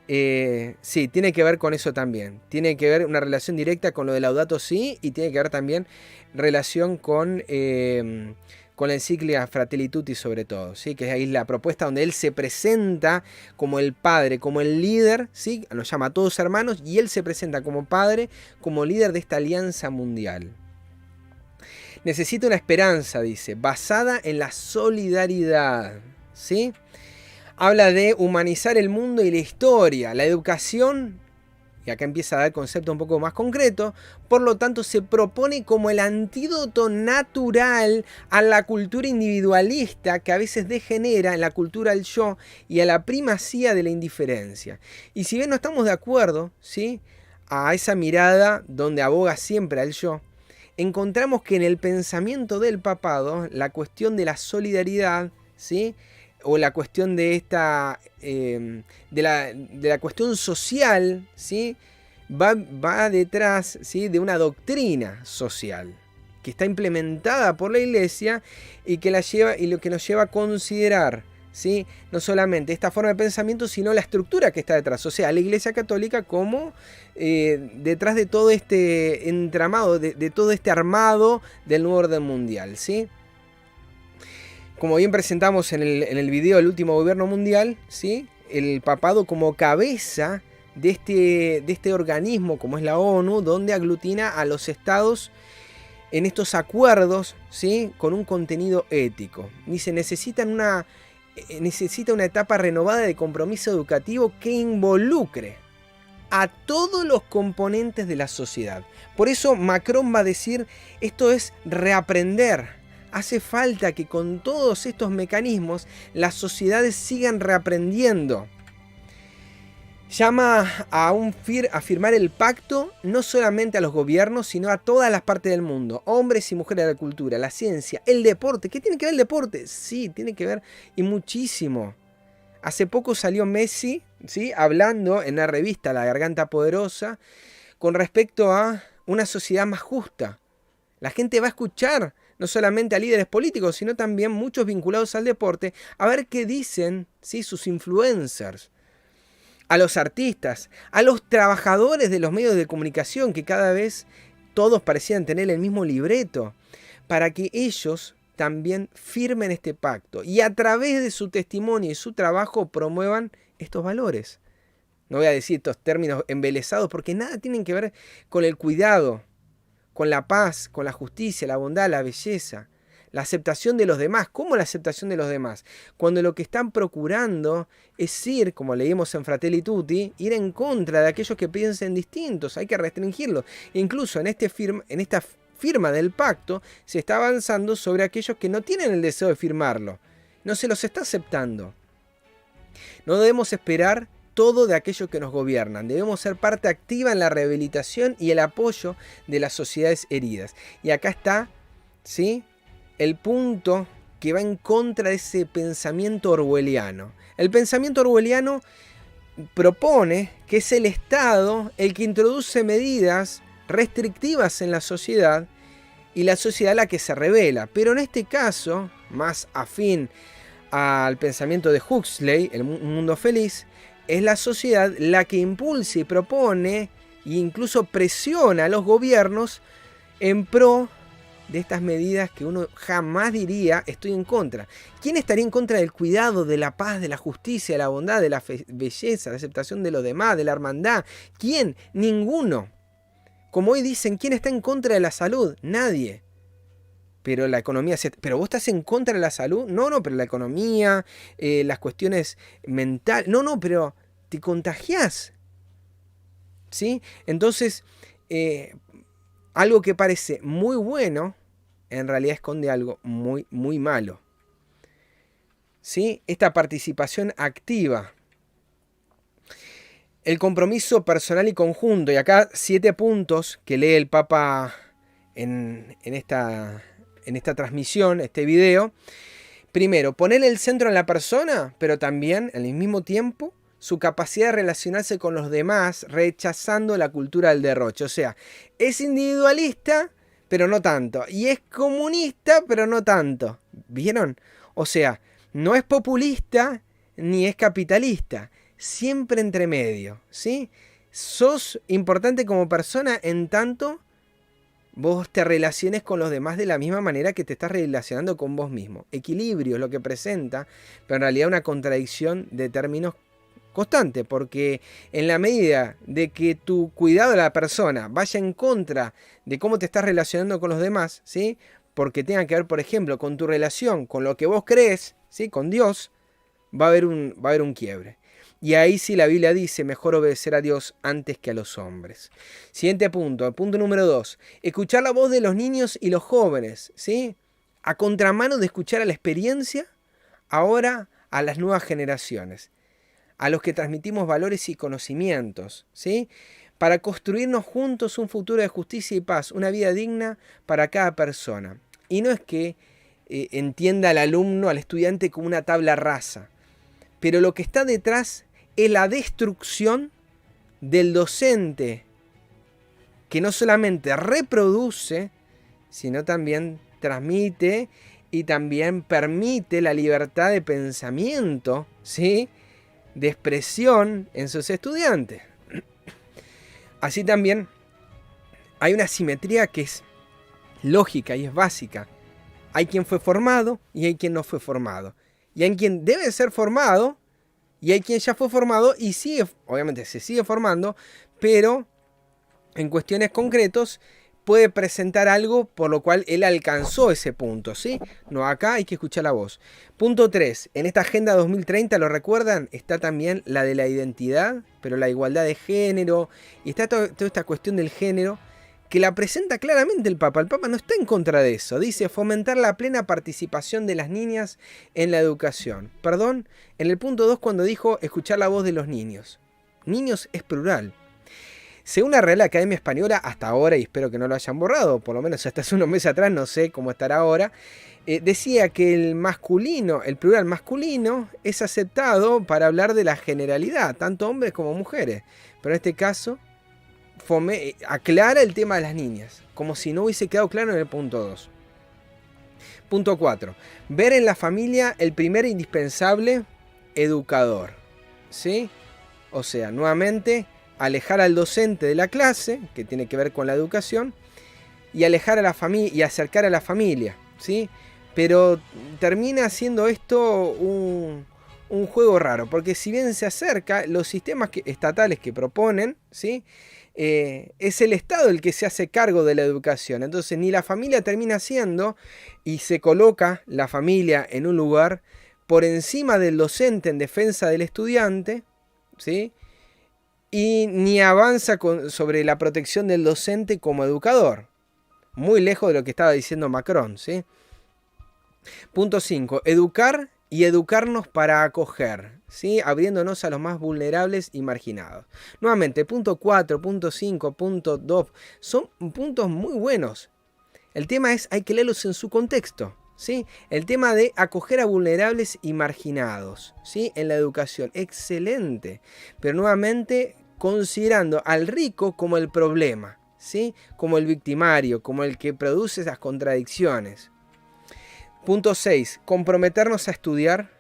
Sí, tiene que ver con eso también. Tiene que ver una relación directa con lo de Laudato Si y tiene que ver también relación con la encíclica Fratelli Tutti sobre todo, ¿sí? Que es ahí la propuesta donde él se presenta como el padre, como el líder, ¿sí? Nos llama a todos hermanos y él se presenta como padre, como líder de esta alianza mundial. Necesita una esperanza, dice, basada en la solidaridad, ¿sí? Habla de humanizar el mundo y la historia, la educación, y acá empieza a dar concepto un poco más concreto, por lo tanto se propone como el antídoto natural a la cultura individualista que a veces degenera en la cultura del yo y a la primacía de la indiferencia. Y si bien no estamos de acuerdo, ¿sí?, a esa mirada donde aboga siempre al yo, encontramos que en el pensamiento del papado la cuestión de la solidaridad, ¿sí?, o la cuestión de esta de la cuestión social, ¿sí?, va detrás, ¿sí?, de una doctrina social que está implementada por la Iglesia y que lo que nos lleva a considerar, ¿sí?, no solamente esta forma de pensamiento, sino la estructura que está detrás, o sea, la Iglesia Católica como detrás de todo este entramado, de todo este armado del nuevo orden mundial, ¿sí? Como bien presentamos en el video del último gobierno mundial, ¿sí?, el papado como cabeza de este organismo como es la ONU, donde aglutina a los estados en estos acuerdos, ¿sí?, con un contenido ético. Dice, necesita una etapa renovada de compromiso educativo que involucre a todos los componentes de la sociedad. Por eso Macron va a decir, esto es reaprender. Hace falta que con todos estos mecanismos las sociedades sigan reaprendiendo. Llama a firmar el pacto no solamente a los gobiernos, sino a todas las partes del mundo. Hombres y mujeres de la cultura, la ciencia, el deporte. ¿Qué tiene que ver el deporte? Sí, tiene que ver y muchísimo. Hace poco salió Messi, ¿sí?, hablando en la revista La Garganta Poderosa con respecto a una sociedad más justa. La gente va a escuchar no solamente a líderes políticos, sino también muchos vinculados al deporte, a ver qué dicen, ¿sí?, sus influencers, a los artistas, a los trabajadores de los medios de comunicación, que cada vez todos parecían tener el mismo libreto, para que ellos también firmen este pacto y a través de su testimonio y su trabajo promuevan estos valores. No voy a decir estos términos embelesados porque nada tienen que ver con el cuidado, con la paz, con la justicia, la bondad, la belleza, la aceptación de los demás. ¿Cómo la aceptación de los demás? Cuando lo que están procurando es ir, como leímos en Fratelli Tutti, ir en contra de aquellos que piensen distintos, hay que restringirlos. Incluso en esta firma del pacto se está avanzando sobre aquellos que no tienen el deseo de firmarlo. No se los está aceptando. No debemos esperar todo de aquellos que nos gobiernan. Debemos ser parte activa en la rehabilitación y el apoyo de las sociedades heridas. Y acá está, ¿sí?, el punto que va en contra de ese pensamiento orwelliano. El pensamiento orwelliano propone que es el Estado el que introduce medidas restrictivas en la sociedad y la sociedad la que se rebela. Pero en este caso, más afín al pensamiento de Huxley, el mundo feliz, es la sociedad la que impulsa y propone e incluso presiona a los gobiernos en pro de estas medidas que uno jamás diría estoy en contra. ¿Quién estaría en contra del cuidado, de la paz, de la justicia, de la bondad, de la belleza, de la aceptación de los demás, de la hermandad? ¿Quién? Ninguno. Como hoy dicen, ¿quién está en contra de la salud? Nadie. Pero la economía... ¿Pero vos estás en contra de la salud? No, pero la economía, las cuestiones mentales... No, pero te contagiás. ¿Sí? Entonces, algo que parece muy bueno, en realidad esconde algo muy, muy malo. ¿Sí? Esta participación activa. El compromiso personal y conjunto. Y acá 7 puntos que lee el Papa en esta transmisión, este video. Primero, poner el centro en la persona, pero también, al mismo tiempo, su capacidad de relacionarse con los demás, rechazando la cultura del derroche. O sea, es individualista, pero no tanto. Y es comunista, pero no tanto. ¿Vieron? O sea, no es populista, ni es capitalista. Siempre entre medio, ¿sí? Sos importante como persona en tanto vos te relaciones con los demás de la misma manera que te estás relacionando con vos mismo. Equilibrio es lo que presenta, pero en realidad una contradicción de términos constante, porque en la medida de que tu cuidado de la persona vaya en contra de cómo te estás relacionando con los demás, ¿sí? Porque tenga que ver, por ejemplo, con tu relación, con lo que vos crees, ¿sí? Con Dios, va a haber un quiebre. Y ahí sí la Biblia dice, mejor obedecer a Dios antes que a los hombres. Siguiente punto, el punto número 2. Escuchar la voz de los niños y los jóvenes, ¿sí? A contramano de escuchar a la experiencia, ahora a las nuevas generaciones, a los que transmitimos valores y conocimientos, ¿sí? Para construirnos juntos un futuro de justicia y paz, una vida digna para cada persona. Y no es que entienda al alumno, al estudiante como una tabla rasa, pero lo que está detrás es la destrucción del docente, que no solamente reproduce, sino también transmite y también permite la libertad de pensamiento, ¿sí? De expresión en sus estudiantes. Así también hay una simetría que es lógica y es básica. Hay quien fue formado y hay quien no fue formado. Y hay quien debe ser formado y hay quien ya fue formado y sigue, obviamente se sigue formando, pero en cuestiones concretas puede presentar algo por lo cual él alcanzó ese punto, ¿sí? No, acá hay que escuchar la voz. Punto 3. En esta Agenda 2030, ¿lo recuerdan? Está también la de la identidad, pero la igualdad de género, y está toda esta cuestión del género, que la presenta claramente el Papa. El Papa no está en contra de eso. Dice fomentar la plena participación de las niñas en la educación. Perdón, en el punto 2 cuando dijo escuchar la voz de los niños. Niños es plural. Según la Real Academia Española, hasta ahora, y espero que no lo hayan borrado, por lo menos hasta hace unos meses atrás, no sé cómo estará ahora, decía que el masculino, el plural masculino, es aceptado para hablar de la generalidad, tanto hombres como mujeres. Pero en este caso, aclara el tema de las niñas, como si no hubiese quedado claro en el punto 2. Punto 4. Ver en la familia el primer indispensable educador. ¿Sí? O sea, nuevamente, alejar al docente de la clase, que tiene que ver con la educación, y alejar a la familia y acercar a la familia, ¿sí? Pero termina siendo esto un juego raro, porque si bien se acerca, los sistemas estatales que proponen, ¿sí? Es el Estado el que se hace cargo de la educación. Entonces ni la familia termina siendo, y se coloca la familia en un lugar por encima del docente en defensa del estudiante, ¿sí? Y ni avanza sobre la protección del docente como educador. Muy lejos de lo que estaba diciendo Macron, ¿sí? Punto 5. Educar y educarnos para acoger, ¿sí? Abriéndonos a los más vulnerables y marginados. Nuevamente, punto 4, punto 5, punto 2. Son puntos muy buenos. El tema es, hay que leerlos en su contexto. ¿sí? El tema de acoger a vulnerables y marginados, ¿sí? En la educación. Excelente. Pero nuevamente considerando al rico como el problema, ¿sí? Como el victimario, como el que produce esas contradicciones. Punto 6. Comprometernos a estudiar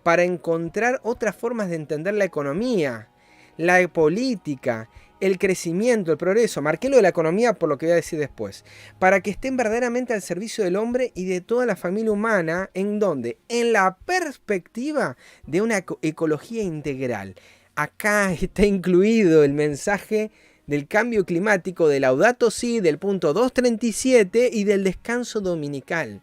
para encontrar otras formas de entender la economía, la política, el crecimiento, el progreso. Marqué lo de la economía por lo que voy a decir después. Para que estén verdaderamente al servicio del hombre y de toda la familia humana. ¿En dónde? En la perspectiva de una ecología integral. Acá está incluido el mensaje del cambio climático, del Laudato Si, del punto 237 y del descanso dominical.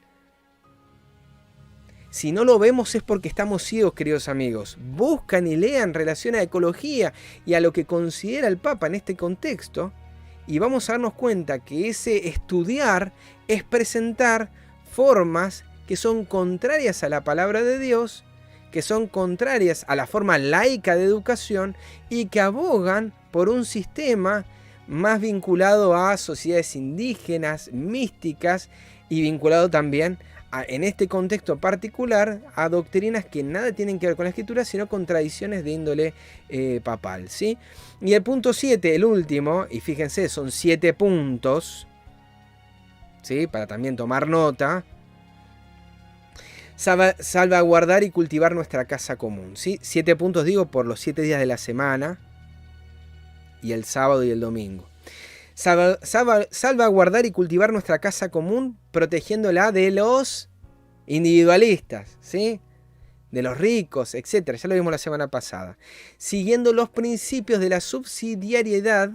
Si no lo vemos es porque estamos ciegos, queridos amigos. Buscan y lean relación a ecología y a lo que considera el Papa en este contexto. Y vamos a darnos cuenta que ese estudiar es presentar formas que son contrarias a la palabra de Dios, que son contrarias a la forma laica de educación y que abogan por un sistema más vinculado a sociedades indígenas, místicas y vinculado también en este contexto particular a doctrinas que nada tienen que ver con la escritura, sino con tradiciones de índole papal, ¿sí? Y el punto 7, el último, y fíjense, son 7 puntos, ¿sí? Para también tomar nota. Salvaguardar y cultivar nuestra casa común, ¿sí? 7 puntos digo por los 7 días de la semana y el sábado y el domingo. Salvaguardar y cultivar nuestra casa común, protegiéndola de los individualistas, ¿sí? De los ricos, etc. Ya lo vimos la semana pasada. Siguiendo los principios de la subsidiariedad,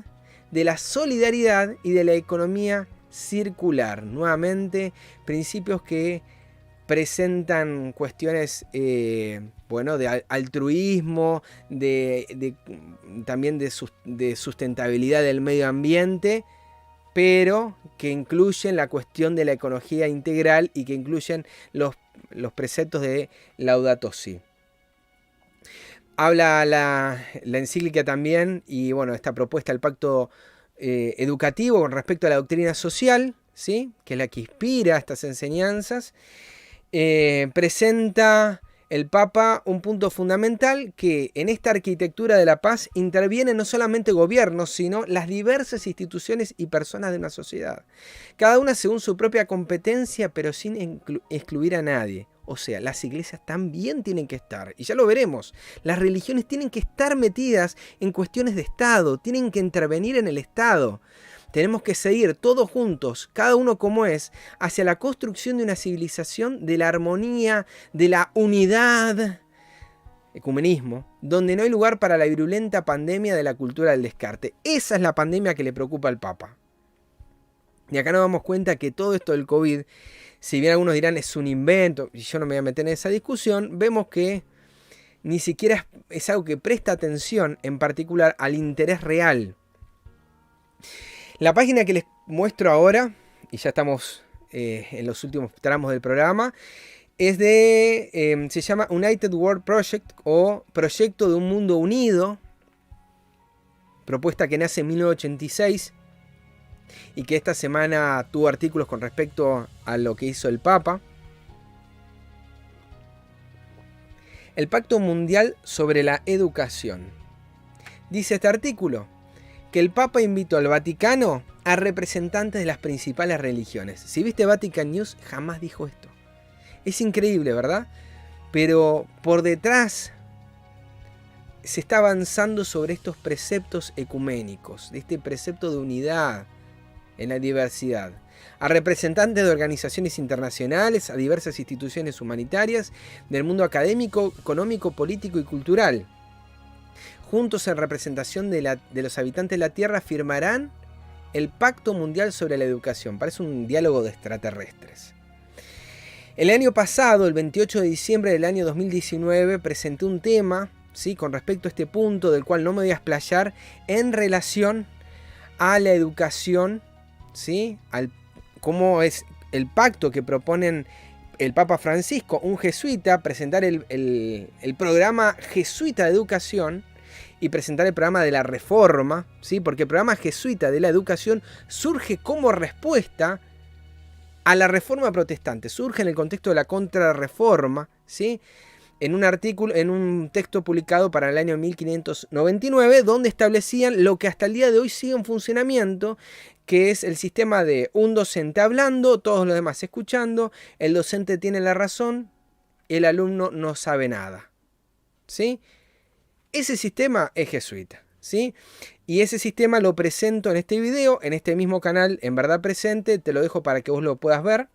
de la solidaridad y de la economía circular. Nuevamente, principios que presentan cuestiones de altruismo, también de sustentabilidad del medio ambiente, pero que incluyen la cuestión de la ecología integral y que incluyen los preceptos de Laudato Si. Habla la encíclica también, y bueno, esta propuesta del pacto educativo con respecto a la doctrina social, ¿sí? Que es la que inspira estas enseñanzas. Presenta el Papa un punto fundamental que en esta arquitectura de la paz intervienen no solamente gobiernos, sino las diversas instituciones y personas de una sociedad. Cada una según su propia competencia, pero sin excluir a nadie. O sea, las iglesias también tienen que estar, y ya lo veremos, las religiones tienen que estar metidas en cuestiones de Estado, tienen que intervenir en el Estado. Tenemos que seguir todos juntos, cada uno como es, hacia la construcción de una civilización de la armonía, de la unidad, ecumenismo, donde no hay lugar para la virulenta pandemia de la cultura del descarte. Esa es la pandemia que le preocupa al Papa. Y acá nos damos cuenta que todo esto del COVID, si bien algunos dirán es un invento, y yo no me voy a meter en esa discusión, vemos que ni siquiera es algo que presta atención en particular al interés real. La página que les muestro ahora, y ya estamos en los últimos tramos del programa, es se llama United World Project o Proyecto de un Mundo Unido, propuesta que nace en 1986 y que esta semana tuvo artículos con respecto a lo que hizo el Papa. El Pacto Mundial sobre la Educación. Dice este artículo que el Papa invitó al Vaticano a representantes de las principales religiones. Si viste Vatican News, jamás dijo esto. Es increíble, ¿verdad? Pero por detrás se está avanzando sobre estos preceptos ecuménicos, de este precepto de unidad en la diversidad. A representantes de organizaciones internacionales, a diversas instituciones humanitarias, del mundo académico, económico, político y cultural. Juntos en representación de los habitantes de la Tierra firmarán el Pacto Mundial sobre la Educación. Parece un diálogo de extraterrestres. El año pasado, el 28 de diciembre del año 2019, presenté un tema, ¿sí?, con respecto a este punto, del cual no me voy a explayar, en relación a la educación, ¿sí?, cómo es el pacto que proponen el Papa Francisco, un jesuita, presentar el programa jesuita de educación, y presentar el programa de la reforma, ¿sí? Porque el programa jesuita de la educación surge como respuesta a la Reforma Protestante. Surge en el contexto de la Contrarreforma, ¿sí? En un artículo, en un texto publicado para el año 1599, donde establecían lo que hasta el día de hoy sigue en funcionamiento, que es el sistema de un docente hablando, todos los demás escuchando, el docente tiene la razón, el alumno no sabe nada, ¿sí? Ese sistema es jesuita, ¿sí? Y ese sistema lo presento en este video, en este mismo canal, En Verdad Presente, te lo dejo para que vos lo puedas ver.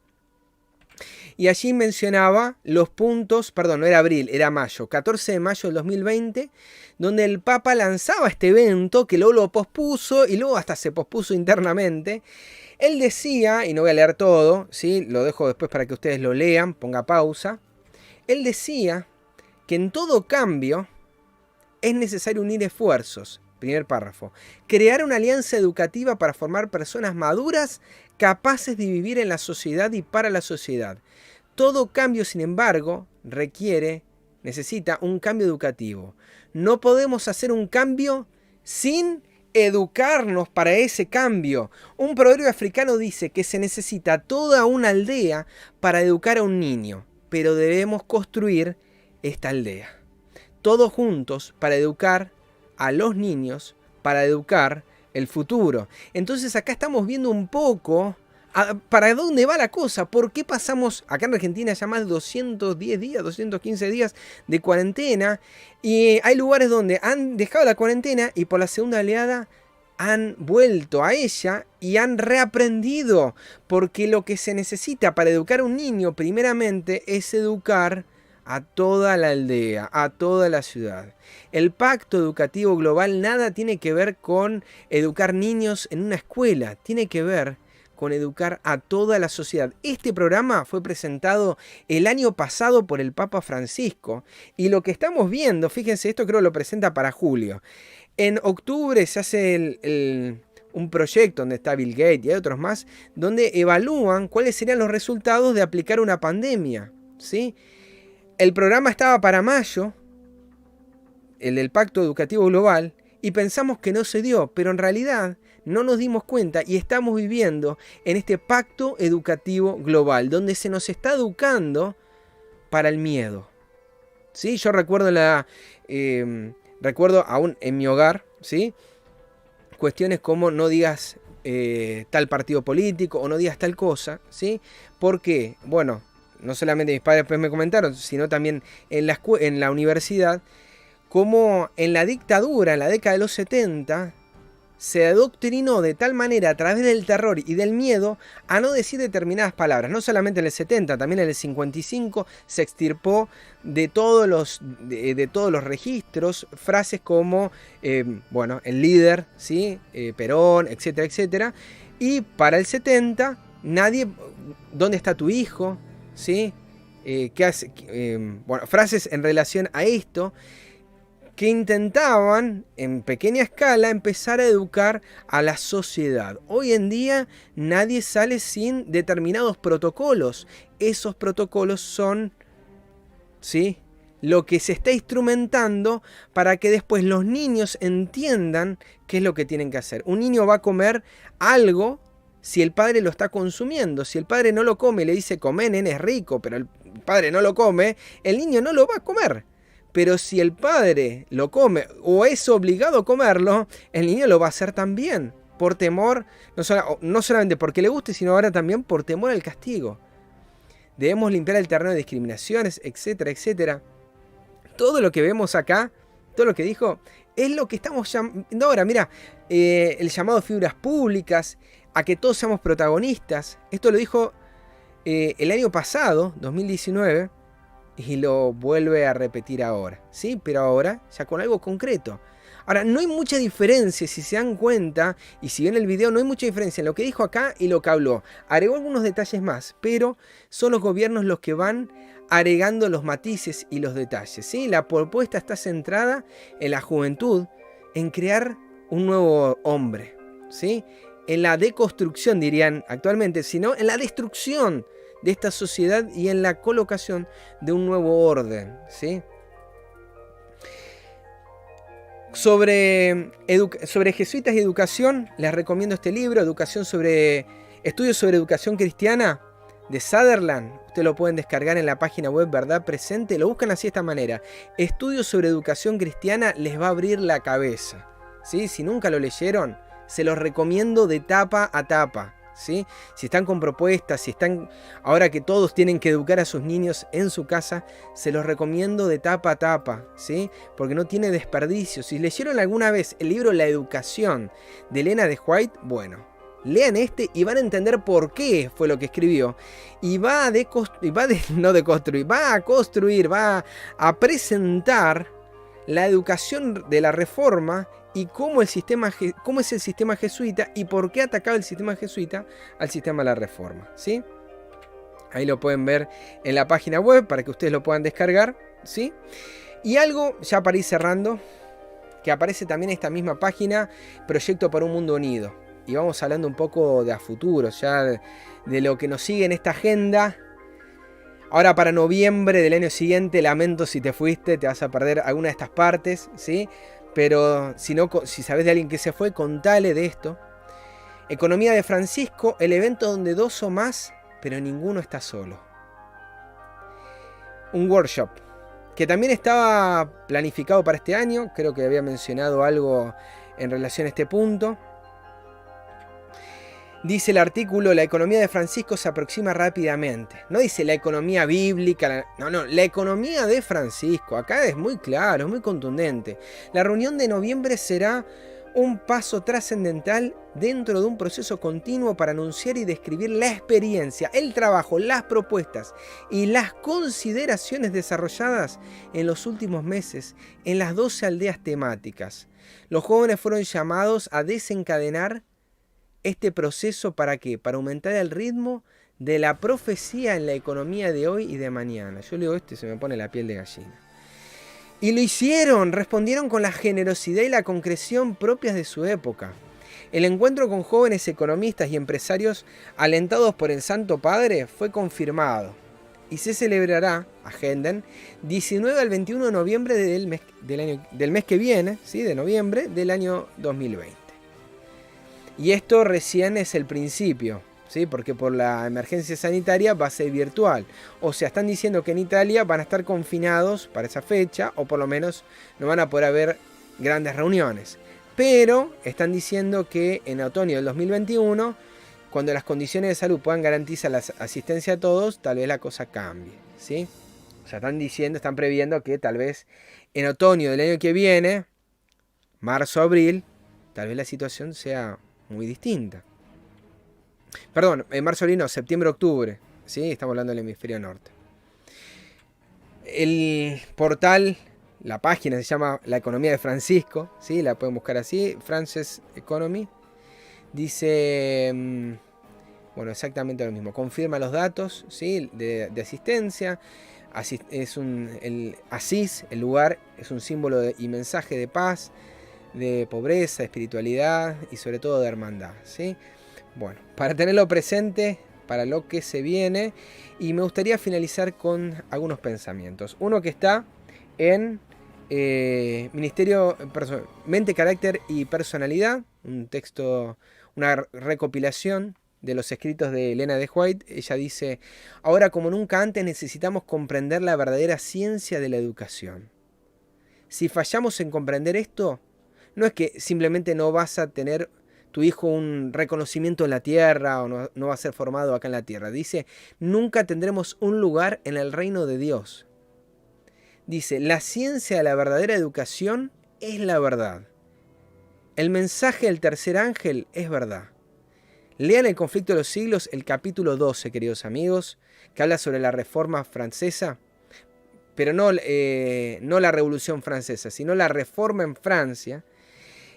Y allí mencionaba los puntos, perdón, no era abril, era mayo, 14 de mayo del 2020, donde el Papa lanzaba este evento, que luego lo pospuso y luego hasta se pospuso internamente. Él decía, y no voy a leer todo, ¿sí? Lo dejo después para que ustedes lo lean, ponga pausa. Él decía que en todo cambio es necesario unir esfuerzos. Primer párrafo. Crear una alianza educativa para formar personas maduras capaces de vivir en la sociedad y para la sociedad. Todo cambio, sin embargo, necesita un cambio educativo. No podemos hacer un cambio sin educarnos para ese cambio. Un proverbio africano dice que se necesita toda una aldea para educar a un niño, pero debemos construir esta aldea. Todos juntos para educar a los niños, para educar el futuro. Entonces acá estamos viendo un poco para dónde va la cosa, por qué pasamos acá en Argentina ya más de 210 días, 215 días de cuarentena, y hay lugares donde han dejado la cuarentena y por la segunda oleada han vuelto a ella y han reaprendido, porque lo que se necesita para educar a un niño primeramente es educar a toda la aldea, a toda la ciudad. El Pacto Educativo Global nada tiene que ver con educar niños en una escuela, tiene que ver con educar a toda la sociedad. Este programa fue presentado el año pasado por el Papa Francisco y lo que estamos viendo, fíjense, esto creo lo presenta para julio. En octubre se hace un proyecto donde está Bill Gates y hay otros más, donde evalúan cuáles serían los resultados de aplicar una pandemia, ¿sí? El programa estaba para mayo, el del Pacto Educativo Global, y pensamos que no se dio, pero en realidad no nos dimos cuenta y estamos viviendo en este Pacto Educativo Global, donde se nos está educando para el miedo. ¿Sí? Yo recuerdo aún en mi hogar, ¿sí? Cuestiones como no digas tal partido político o no digas tal cosa, ¿sí? ¿Por qué? Bueno, no solamente mis padres después me comentaron, sino también en la universidad, como en la dictadura, en la década de los 70, se adoctrinó de tal manera a través del terror y del miedo a no decir determinadas palabras. No solamente en el 70, también en el 55 se extirpó de todos los registros frases como, el líder, ¿sí? Perón, etcétera, etcétera. Y para el 70, ¿dónde está tu hijo? ¿Sí? ¿Qué hace? Frases en relación a esto que intentaban en pequeña escala empezar a educar a la sociedad. Hoy en día nadie sale sin determinados protocolos. Esos protocolos son, ¿sí?, lo que se está instrumentando para que después los niños entiendan qué es lo que tienen que hacer. Un niño va a comer algo si el padre lo está consumiendo. Si el padre no lo come y le dice, come, nene, es rico, pero el padre no lo come, el niño no lo va a comer. Pero si el padre lo come o es obligado a comerlo, el niño lo va a hacer también. Por temor, no solamente porque le guste, sino ahora también por temor al castigo. Debemos limpiar el terreno de discriminaciones, etcétera, etcétera. Todo lo que vemos acá, todo lo que dijo, es lo que estamos llamando ahora. Mira, el llamado a figuras públicas, a que todos seamos protagonistas. Esto lo dijo el año pasado, 2019, y lo vuelve a repetir ahora, ¿sí? Pero ahora ya con algo concreto. Ahora, no hay mucha diferencia, si se dan cuenta, y si ven el video, no hay mucha diferencia en lo que dijo acá y lo que habló. Agregó algunos detalles más, pero son los gobiernos los que van agregando los matices y los detalles, ¿sí? La propuesta está centrada en la juventud, en crear un nuevo hombre, ¿sí? En la deconstrucción, dirían actualmente, sino en la destrucción de esta sociedad y en la colocación de un nuevo orden, ¿sí? Sobre jesuitas y educación, les recomiendo este libro, Estudios sobre Educación Cristiana, de Sutherland, ustedes lo pueden descargar en la página web Verdad Presente, lo buscan así de esta manera. Estudios sobre educación cristiana les va a abrir la cabeza, ¿sí? Si nunca lo leyeron, se los recomiendo de tapa a tapa, ¿sí? Si están con propuestas, si están ahora que todos tienen que educar a sus niños en su casa, se los recomiendo de tapa a tapa, ¿sí? Porque no tiene desperdicio. Si leyeron alguna vez el libro La Educación de Elena de White, bueno, lean este y van a entender por qué fue lo que escribió. Y va a construir, va a presentar la educación de la Reforma y cómo es el sistema jesuita y por qué atacaba el sistema jesuita al sistema de la Reforma, ¿sí? Ahí lo pueden ver en la página web para que ustedes lo puedan descargar, ¿sí? Y algo, ya para ir cerrando, que aparece también en esta misma página, Proyecto para un Mundo Unido. Y vamos hablando un poco de a futuro, ya de lo que nos sigue en esta agenda. Ahora para noviembre del año siguiente, lamento si te fuiste, te vas a perder alguna de estas partes, ¿sí? Pero si sabes de alguien que se fue, contale de esto. Economía de Francisco, el evento donde dos o más, pero ninguno está solo. Un workshop que también estaba planificado para este año, creo que había mencionado algo en relación a este punto. Dice el artículo, la economía de Francisco se aproxima rápidamente. No dice la economía bíblica, no, la economía de Francisco. Acá es muy claro, es muy contundente. La reunión de noviembre será un paso trascendental dentro de un proceso continuo para anunciar y describir la experiencia, el trabajo, las propuestas y las consideraciones desarrolladas en los últimos meses en las 12 aldeas temáticas. Los jóvenes fueron llamados a desencadenar este proceso, ¿para qué? Para aumentar el ritmo de la profecía en la economía de hoy y de mañana. Yo leo esto y se me pone la piel de gallina. Y lo hicieron, respondieron con la generosidad y la concreción propias de su época. El encuentro con jóvenes economistas y empresarios alentados por el Santo Padre fue confirmado y se celebrará, agenden, 19 al 21 de noviembre del mes que viene, ¿sí? De noviembre del año 2020. Y esto recién es el principio, ¿sí? Porque por la emergencia sanitaria va a ser virtual. O sea, están diciendo que en Italia van a estar confinados para esa fecha, o por lo menos no van a poder haber grandes reuniones. Pero están diciendo que en otoño del 2021, cuando las condiciones de salud puedan garantizar la asistencia a todos, tal vez la cosa cambie, ¿sí? O sea, están previendo que tal vez en otoño del año que viene, marzo, abril, tal vez la situación sea muy distinta. Perdón, en marzo, abril no, septiembre, octubre, ¿sí? Estamos hablando del hemisferio norte. El portal, la página se llama La Economía de Francisco, ¿sí? La pueden buscar así, Francis Economy. Dice, bueno, exactamente lo mismo. Confirma los datos, ¿sí? de asistencia. El Asís, el lugar, es un símbolo y mensaje de paz, de pobreza, de espiritualidad y sobre todo de hermandad, ¿sí? Bueno, para tenerlo presente para lo que se viene, y me gustaría finalizar con algunos pensamientos. Uno que está en Mente, Carácter y Personalidad, un texto, una recopilación de los escritos de Elena de White. Ella dice: ahora como nunca antes necesitamos comprender la verdadera ciencia de la educación. Si fallamos en comprender esto, no es que simplemente no vas a tener tu hijo un reconocimiento en la tierra o no va a ser formado acá en la tierra. Dice, nunca tendremos un lugar en el reino de Dios. Dice, la ciencia de la verdadera educación es la verdad. El mensaje del tercer ángel es verdad. Lean El conflicto de los siglos, el capítulo 12, queridos amigos, que habla sobre la Reforma Francesa, pero no la Revolución Francesa, sino la Reforma en Francia,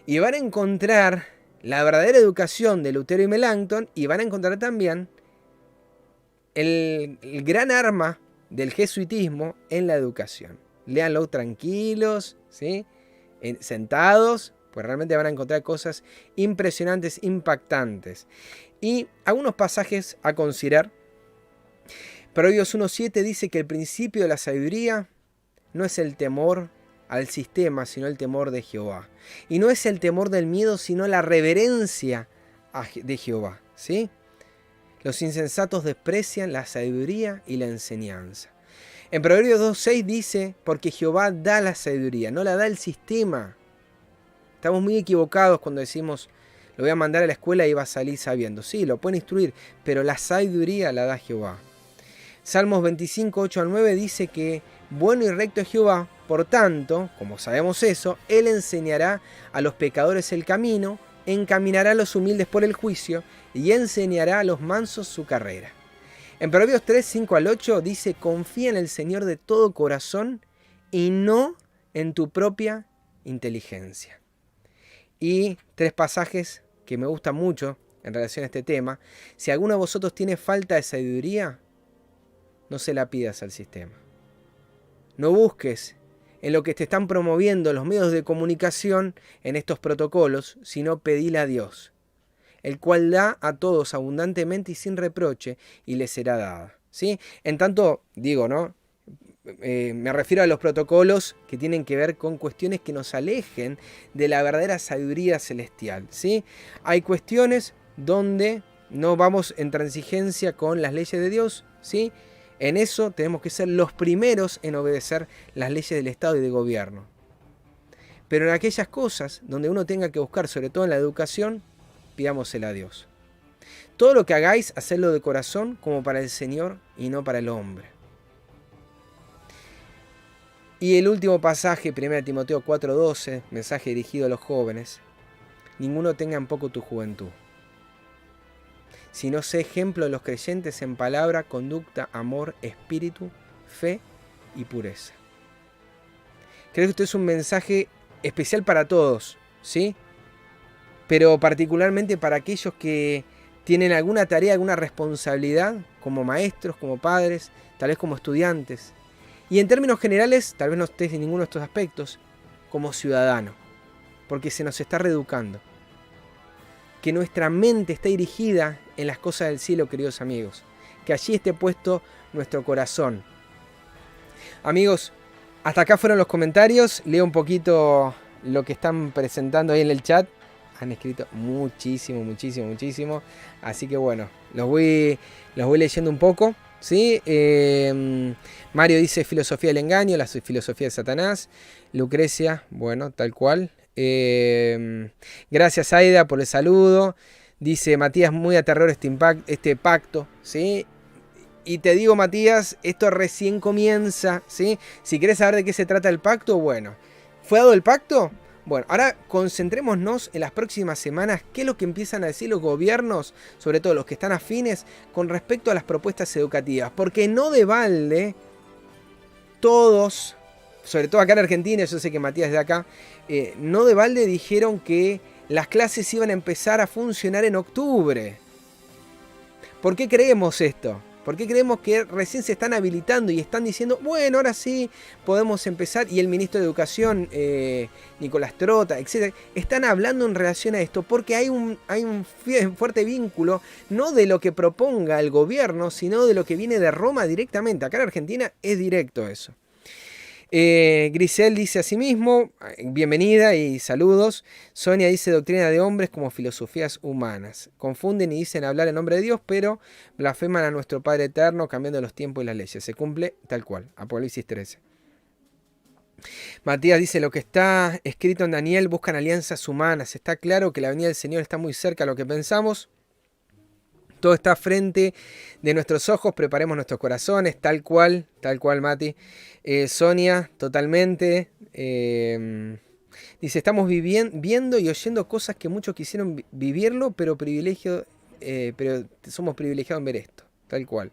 y van a encontrar la verdadera educación de Lutero y Melanchthon, y van a encontrar también el gran arma del jesuitismo en la educación. Léanlo tranquilos, ¿sí? Sentados, pues realmente van a encontrar cosas impresionantes, impactantes. Y algunos pasajes a considerar. Proverbios 1:7 dice que el principio de la sabiduría no es el temor al sistema, sino el temor de Jehová. Y no es el temor del miedo, sino la reverencia de Jehová, ¿sí? Los insensatos desprecian la sabiduría y la enseñanza. En Proverbios 2:6 dice, porque Jehová da la sabiduría, no la da el sistema. Estamos muy equivocados cuando decimos, lo voy a mandar a la escuela y va a salir sabiendo. Sí, lo pueden instruir, pero la sabiduría la da Jehová. Salmos 25:8-9 dice que bueno y recto es Jehová, por tanto, como sabemos eso, Él enseñará a los pecadores el camino, encaminará a los humildes por el juicio y enseñará a los mansos su carrera. En Proverbios 3:5-8 dice, confía en el Señor de todo corazón y no en tu propia inteligencia. Y 3 pasajes que me gustan mucho en relación a este tema. Si alguno de vosotros tiene falta de sabiduría, no se la pidas al sistema. No busques en lo que te están promoviendo los medios de comunicación en estos protocolos, sino pedile a Dios, el cual da a todos abundantemente y sin reproche, y les será dada. ¿Sí? En tanto, digo, ¿no? Me refiero a los protocolos que tienen que ver con cuestiones que nos alejen de la verdadera sabiduría celestial. ¿Sí? Hay cuestiones donde no vamos en transigencia con las leyes de Dios. ¿Sí? En eso tenemos que ser los primeros en obedecer las leyes del Estado y de gobierno. Pero en aquellas cosas donde uno tenga que buscar, sobre todo en la educación, pidámosela a Dios. Todo lo que hagáis, hacedlo de corazón como para el Señor y no para el hombre. Y el último pasaje, 1 Timoteo 4:12, mensaje dirigido a los jóvenes. Ninguno tenga en poco tu juventud, sino sé ejemplo de los creyentes en palabra, conducta, amor, espíritu, fe y pureza. Creo que esto es un mensaje especial para todos, ¿sí? Pero particularmente para aquellos que tienen alguna tarea, alguna responsabilidad, como maestros, como padres, tal vez como estudiantes. Y en términos generales, tal vez no estés en ninguno de estos aspectos, como ciudadano, porque se nos está reeducando. Que nuestra mente esté dirigida en las cosas del cielo, queridos amigos. Que allí esté puesto nuestro corazón. Amigos, hasta acá fueron los comentarios. Leo un poquito lo que están presentando ahí en el chat. Han escrito muchísimo. Así que bueno, los voy leyendo un poco. ¿Sí? Mario dice filosofía del engaño, la filosofía de Satanás. Lucrecia, bueno, tal cual. Gracias Aida por el saludo. Dice Matías, muy aterrador este pacto, ¿sí? Y te digo, Matías, esto recién comienza, ¿sí? Si querés saber de qué se trata el pacto, bueno, ¿fue dado el pacto? Bueno, ahora concentrémonos en las próximas semanas qué es lo que empiezan a decir los gobiernos, sobre todo los que están afines, con respecto a las propuestas educativas. Porque no de balde todos, sobre todo acá en Argentina, yo sé que Matías es de acá, no de balde dijeron que las clases iban a empezar a funcionar en octubre. ¿Por qué creemos esto? ¿Por qué creemos que recién se están habilitando y están diciendo, bueno, ahora sí podemos empezar? Y el ministro de Educación, Nicolás Trota, etc., están hablando en relación a esto porque hay un fuerte vínculo, no de lo que proponga el gobierno, sino de lo que viene de Roma directamente. Acá en Argentina es directo eso. Grisel dice a sí mismo, bienvenida y saludos. Sonia dice doctrina de hombres como filosofías humanas. Confunden y dicen hablar en nombre de Dios, pero blasfeman a nuestro Padre Eterno cambiando los tiempos y las leyes. Se cumple tal cual. Apocalipsis 13. Matías dice lo que está escrito en Daniel, buscan alianzas humanas. Está claro que la venida del Señor está muy cerca a lo que pensamos. Todo está frente de nuestros ojos, preparemos nuestros corazones, tal cual, Mati. Sonia, totalmente. Dice, estamos viendo y oyendo cosas que muchos quisieron vivirlo, pero somos privilegiados en ver esto, tal cual.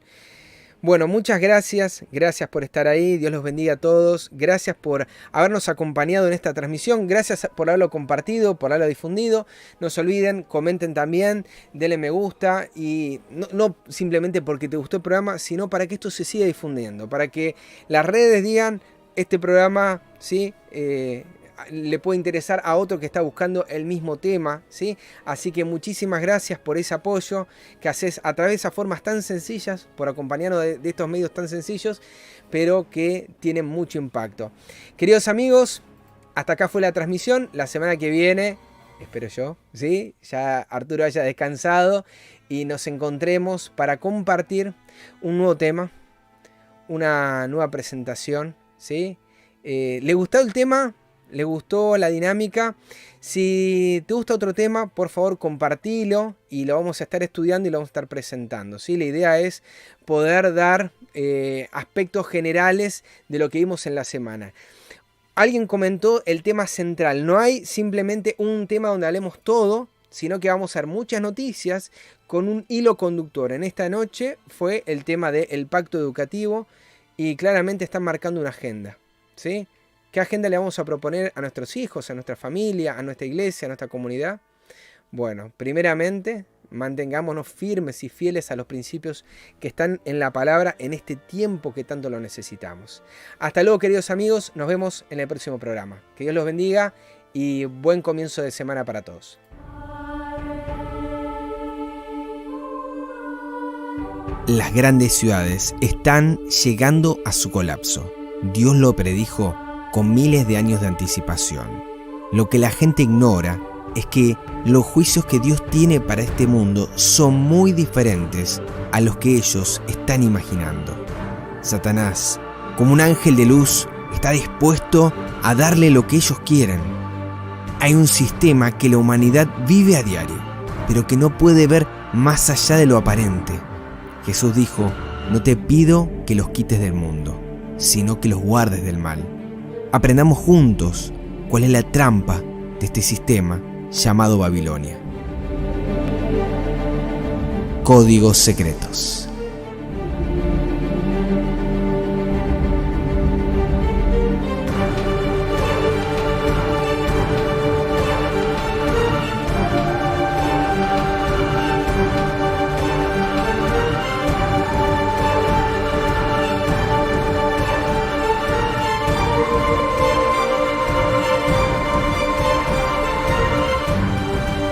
Bueno, muchas gracias por estar ahí, Dios los bendiga a todos, gracias por habernos acompañado en esta transmisión, gracias por haberlo compartido, por haberlo difundido, no se olviden, comenten también, denle me gusta y no simplemente porque te gustó el programa, sino para que esto se siga difundiendo, para que las redes digan, este programa, ¿sí? Le puede interesar a otro que está buscando el mismo tema, ¿sí? Así que muchísimas gracias por ese apoyo que haces a través de esas formas tan sencillas, por acompañarnos de estos medios tan sencillos, pero que tienen mucho impacto. Queridos amigos, hasta acá fue la transmisión. La semana que viene espero yo, ¿sí? Ya Arturo haya descansado y nos encontremos para compartir un nuevo tema, una nueva presentación, ¿sí? ¿Le gustó el tema? ¿Le gustó la dinámica? Si te gusta otro tema, por favor compartilo y lo vamos a estar estudiando y lo vamos a estar presentando, ¿sí? La idea es poder dar aspectos generales de lo que vimos en la semana. Alguien comentó el tema central. No hay simplemente un tema donde hablemos todo, sino que vamos a ver muchas noticias con un hilo conductor. En esta noche fue el tema del pacto educativo y claramente están marcando una agenda, ¿sí? ¿Qué agenda le vamos a proponer a nuestros hijos, a nuestra familia, a nuestra iglesia, a nuestra comunidad? Bueno, primeramente, mantengámonos firmes y fieles a los principios que están en la palabra en este tiempo que tanto lo necesitamos. Hasta luego, queridos amigos, nos vemos en el próximo programa. Que Dios los bendiga y buen comienzo de semana para todos. Las grandes ciudades están llegando a su colapso. Dios lo predijo con miles de años de anticipación. Lo que la gente ignora es que los juicios que Dios tiene para este mundo son muy diferentes a los que ellos están imaginando. Satanás, como un ángel de luz, está dispuesto a darle lo que ellos quieren. Hay un sistema que la humanidad vive a diario, pero que no puede ver más allá de lo aparente. Jesús dijo: no te pido que los quites del mundo, sino que los guardes del mal. Aprendamos juntos cuál es la trampa de este sistema llamado Babilonia. Códigos secretos.